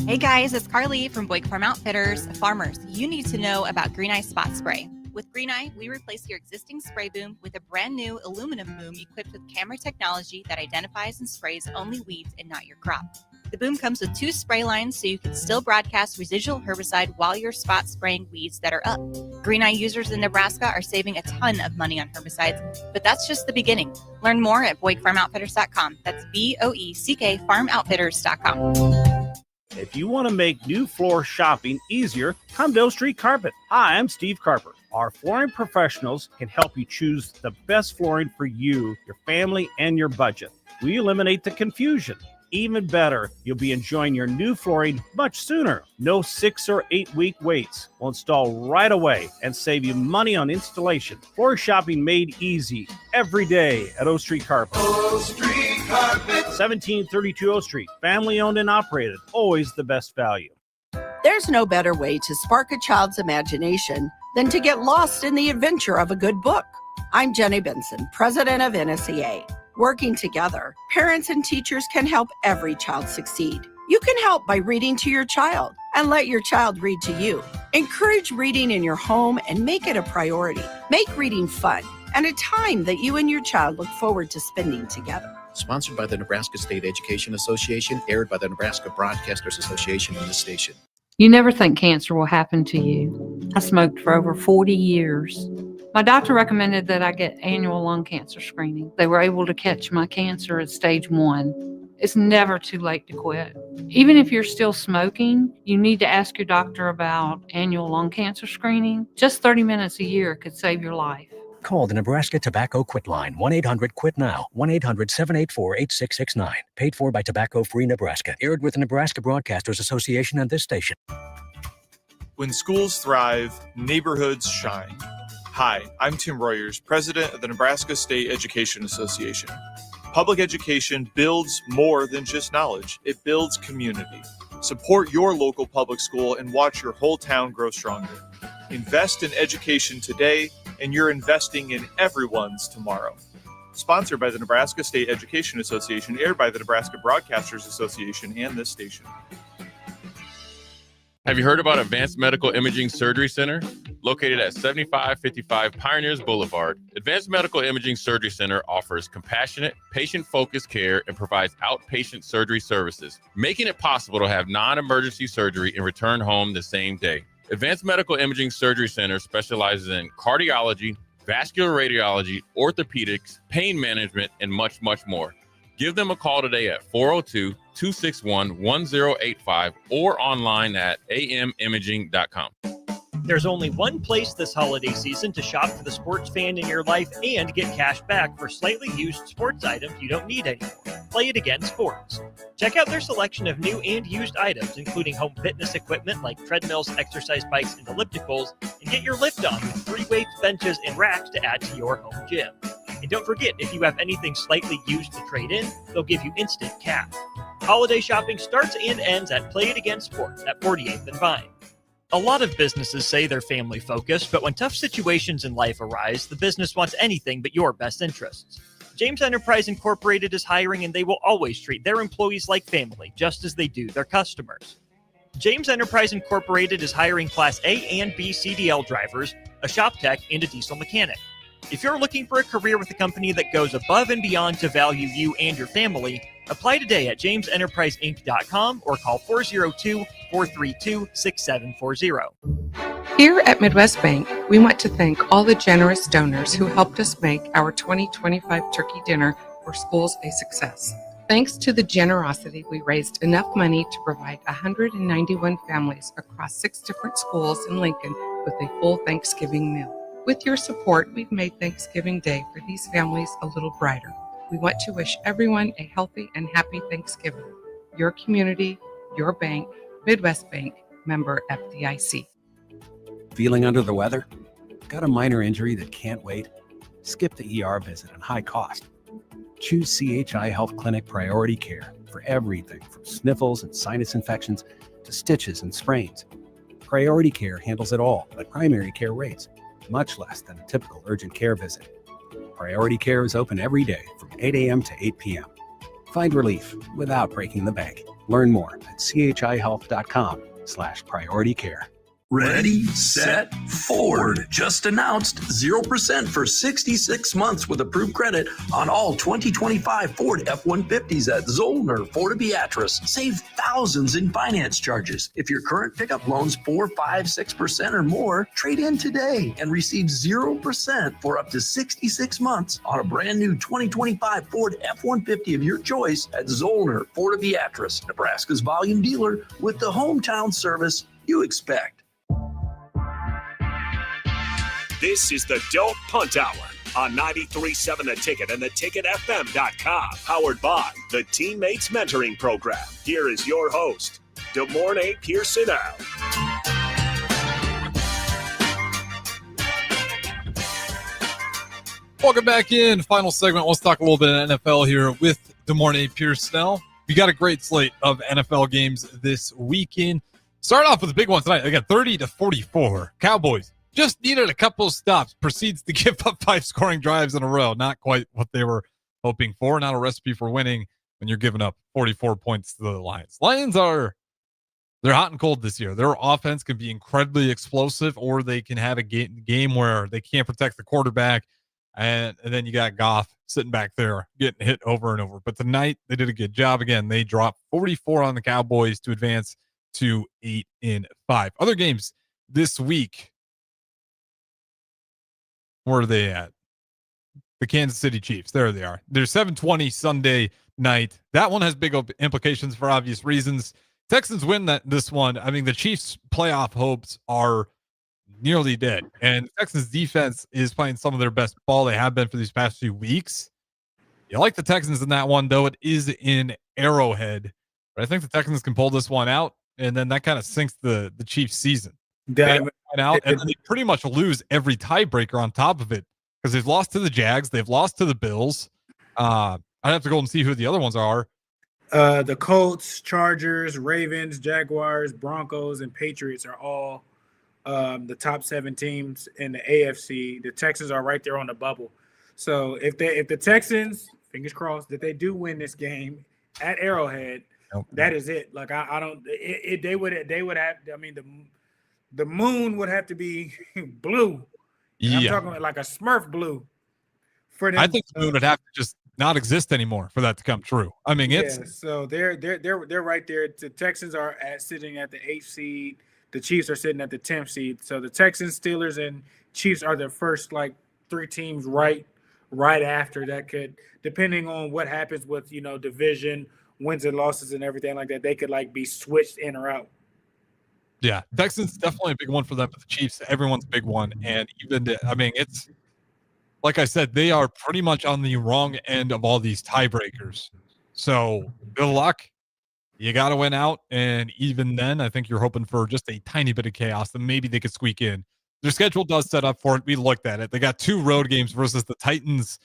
Hey guys, it's Carly from Boyd Farm Outfitters. Farmers, you need to know about Green Eye Spot Spray. With Green Eye, we replace your existing spray boom with a brand new aluminum boom equipped with camera technology that identifies and sprays only weeds and not your crop. The boom comes with 2 spray lines so you can still broadcast residual herbicide while you're spot spraying weeds that are up. Green Eye users in Nebraska are saving a ton of money on herbicides, but that's just the beginning. Learn more at BoydFarmOutfitters.com. That's BOECK FarmOutfitters.com. If you want to make new floor shopping easier, come to O Street Carpet. Hi, I'm Steve Carper. Our flooring professionals can help you choose the best flooring for you, your family, and your budget. We eliminate the confusion. Even better, you'll be enjoying your new flooring much sooner. No 6 or 8 week waits. We'll install right away and save you money on installation. Floor shopping made easy every day at O Street Carpet. O Street Carpet. 1732 O Street. Family owned and operated. Always the best value. There's no better way to spark a child's imagination than to get lost in the adventure of a good book. I'm Jenny Benson, president of NSEA. Working together, parents and teachers can help every child succeed. You can help by reading to your child and let your child read to you. Encourage reading in your home and make it a priority. Make reading fun and a time that you and your child look forward to spending together. Sponsored by the Nebraska State Education Association, aired by the Nebraska Broadcasters Association on this station. You never think cancer will happen to you. I smoked for over 40 years. My doctor recommended that I get annual lung cancer screening. They were able to catch my cancer at stage 1. It's never too late to quit. Even if you're still smoking, you need to ask your doctor about annual lung cancer screening. Just 30 minutes a year could save your life. Call the Nebraska Tobacco Quit Line, 1-800-QUIT-NOW, 1-800-784-8669. Paid for by Tobacco Free Nebraska. Aired with the Nebraska Broadcasters Association and this station. When schools thrive, neighborhoods shine. Hi, I'm Tim Royers, president of the Nebraska State Education Association. Public education builds more than just knowledge. It builds community. Support your local public school and watch your whole town grow stronger. Invest in education today, and you're investing in everyone's tomorrow. Sponsored by the Nebraska State Education Association, aired by the Nebraska Broadcasters Association and this station. Have you heard about Advanced Medical Imaging Surgery Center? Located at 7555 Pioneers Boulevard, Advanced Medical Imaging Surgery Center offers compassionate, patient-focused care and provides outpatient surgery services, making it possible to have non-emergency surgery and return home the same day. Advanced Medical Imaging Surgery Center specializes in cardiology, vascular radiology, orthopedics, pain management, and much, much more. Give them a call today at 402-261-1085 or online at amimaging.com. There's only one place this holiday season to shop for the sports fan in your life and get cash back for slightly used sports items you don't need anymore. Play It Again Sports. Check out their selection of new and used items, including home fitness equipment like treadmills, exercise bikes, and ellipticals, and get your lift on with free weights, benches, and racks to add to your home gym. And don't forget, if you have anything slightly used to trade in, they'll give you instant cash. Holiday shopping starts and ends at Play It Again Sports at 48th and Vine. A lot of businesses say they're family focused, but when tough situations in life arise, the business wants anything but your best interests. James Enterprise Incorporated is hiring, and they will always treat their employees like family, just as they do their customers. James Enterprise Incorporated is hiring Class A and B CDL drivers, a shop tech, and a diesel mechanic. If you're looking for a career with a company that goes above and beyond to value you and your family, apply today at jamesenterpriseinc.com or call 402-432-6740. Here at Midwest Bank, we want to thank all the generous donors who helped us make our 2025 turkey dinner for schools a success. Thanks to the generosity, we raised enough money to provide 191 families across 6 different schools in Lincoln with a full Thanksgiving meal. With your support, we've made Thanksgiving Day for these families a little brighter. We want to wish everyone a healthy and happy Thanksgiving. Your community, your bank, Midwest Bank, member FDIC. Feeling under the weather? Got a minor injury that can't wait? Skip the ER visit and high cost. Choose CHI Health Clinic Priority Care for everything from sniffles and sinus infections to stitches and sprains. Priority Care handles it all at primary care rates, much less than a typical urgent care visit. Priority Care is open every day from 8 a.m. to 8 p.m. Find relief without breaking the bank. Learn more at chihealth.com/prioritycare. Ready, set, forward. Just announced 0% for 66 months with approved credit on all 2025 Ford F-150s at Zollner, Ford of Beatrice. Save thousands in finance charges. If your current pickup loan's 4, 5, 6% or more, trade in today and receive 0% for up to 66 months on a brand new 2025 Ford F-150 of your choice at Zollner, Ford of Beatrice, Nebraska's volume dealer with the hometown service you expect. This is the Don't Punt Hour on 93.7 The Ticket and theticketfm.com. Powered by the Teammates Mentoring Program. Here is your host, DeMornay Pierson-El. Welcome back in. Final segment. Let's talk a little bit of NFL here with DeMornay Pierson-El. We got a great slate of NFL games this weekend. Start off with a big one tonight. They got 30-44. Cowboys just needed a couple of stops. Proceeds to give up 5 scoring drives in a row. Not quite what they were hoping for. Not a recipe for winning when you're giving up 44 points to the Lions. Lions are They're hot and cold this year. Their offense can be incredibly explosive, or they can have a game where they can't protect the quarterback. And then you got Goff sitting back there getting hit over and over. But tonight, they did a good job. Again, they dropped 44 on the Cowboys to advance to 8-5. Other games this week, where are they at? The Kansas City Chiefs. There they are. They're 7:20 Sunday night. That one has big implications for obvious reasons. Texans win this one. I mean, the Chiefs' playoff hopes are nearly dead, and Texans defense is playing some of their best ball they have been for these past few weeks. You like the Texans in that one, though it is in Arrowhead, but I think the Texans can pull this one out, and then that kind of sinks the Chiefs' season. They win out, and then they pretty much lose every tiebreaker on top of it because they've lost to the Jags, they've lost to the Bills. I'd have to go and see who the other ones are. The Colts, Chargers, Ravens, Jaguars, Broncos, and Patriots are all the top 7 teams in the AFC. The Texans are right there on the bubble. So if the Texans, fingers crossed, that they do win this game at Arrowhead, that is it. Like I don't. They would have. I mean, the moon would have to be blue. And I'm talking like a Smurf blue. For them. I think the moon would have to just not exist anymore for that to come true. I mean, it's so they're right there. The Texans are sitting at the 8th seed. The Chiefs are sitting at the 10th seed. So the Texans, Steelers, and Chiefs are the first 3 teams right after that. Could, depending on what happens with division wins and losses and everything like that, they could be switched in or out. Yeah, Texans definitely a big one for them. But the Chiefs, everyone's a big one, and it's. Like I said, they are pretty much on the wrong end of all these tiebreakers. So good luck. You got to win out. And even then, I think you're hoping for just a tiny bit of chaos that maybe they could squeak in. Their schedule does set up for it. We looked at it. They got 2 road games versus the Titans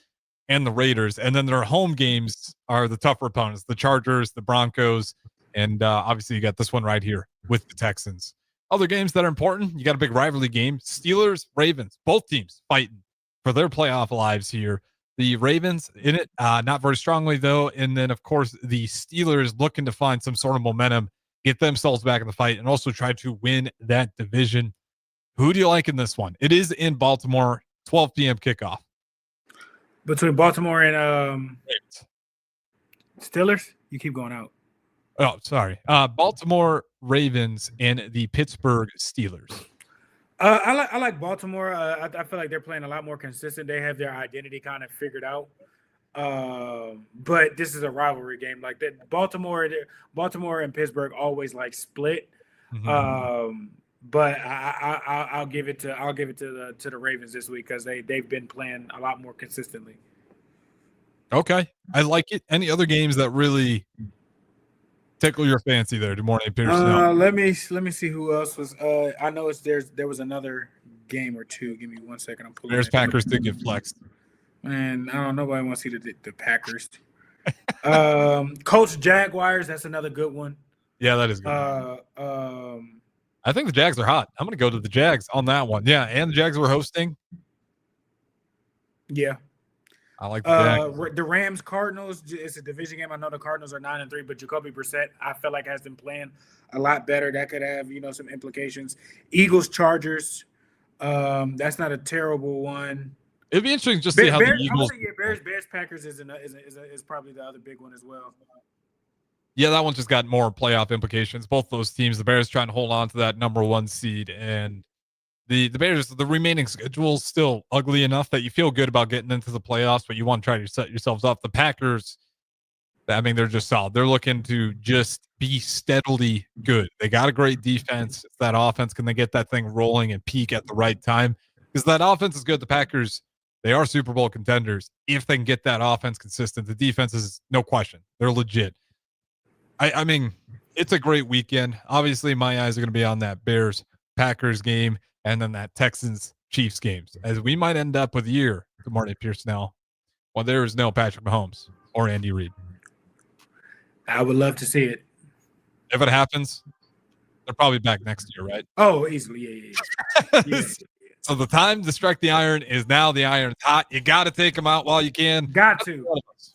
and the Raiders. And then their home games are the tougher opponents, the Chargers, the Broncos. And obviously you got this one right here with the Texans. Other games that are important, you got a big rivalry game. Steelers, Ravens, both teams fighting for their playoff lives here. The Ravens in it, not very strongly though. And then of course the Steelers looking to find some sort of momentum, get themselves back in the fight, and also try to win that division. Who do you like in this one? It is in Baltimore, 12 p.m. kickoff. Between Baltimore and Steelers? You keep going out. Oh, sorry. Baltimore Ravens and the Pittsburgh Steelers. I like Baltimore. I feel like they're playing a lot more consistent. They have their identity kind of figured out. But this is a rivalry game. Like that, Baltimore and Pittsburgh always split. Mm-hmm. But I'll give it to the Ravens this week because they've been playing a lot more consistently. Okay, I like it. Any other games that really tickle your fancy there? Good morning, Pierson-El. Let me see who else was. I know there was another game or two. Give me 1 second. I'm pulling. Bears Packers did get flexed. Man, I don't know. Nobody wants to see the Packers. Colts Jaguars. That's another good one. Yeah, that is good. I think the Jags are hot. I'm going to go to the Jags on that one. Yeah, and the Jags were hosting. Yeah. I like the the Rams Cardinals. It's a division game. I know the Cardinals are 9-3, but Jacoby Brissett, I feel like has been playing a lot better. That could have some implications. Eagles Chargers. That's not a terrible one. It'd be interesting just to see how the Eagles. Bears Packers is probably the other big one as well. Yeah, that one just got more playoff implications. Both those teams, the Bears trying to hold on to that number 1 seed, and the Bears, the remaining schedule is still ugly enough that you feel good about getting into the playoffs, but you want to try to set yourselves up. The Packers, I mean, they're just solid. They're looking to just be steadily good. They got a great defense. It's that offense. Can they get that thing rolling and peak at the right time? Because that offense is good. The Packers, they are Super Bowl contenders. If they can get that offense consistent, the defense is no question. They're legit. I mean, it's a great weekend. Obviously, my eyes are going to be on that Bears-Packers game and then that Texans-Chiefs games, as we might end up with a year, good morning, Pierson-El, well, there is no Patrick Mahomes or Andy Reid. I would love to see it. If it happens, they're probably back next year, right? Oh, easily. Yeah. So the time to strike the iron is now. The iron's hot. You got to take them out while you can. Got to.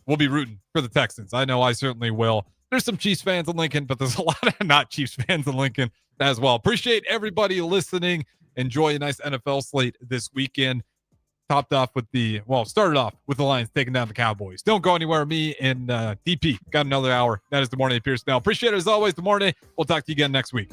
We'll be rooting for the Texans. I know I certainly will. there's some Chiefs fans in Lincoln, but there's a lot of not Chiefs fans in Lincoln as well. Appreciate everybody listening. Enjoy a nice NFL slate this weekend. Started off with the Lions taking down the Cowboys. Don't go anywhere. Me and DP got another hour. That is the morning of Pierson-El. Appreciate it as always. The morning. We'll talk to you again next week.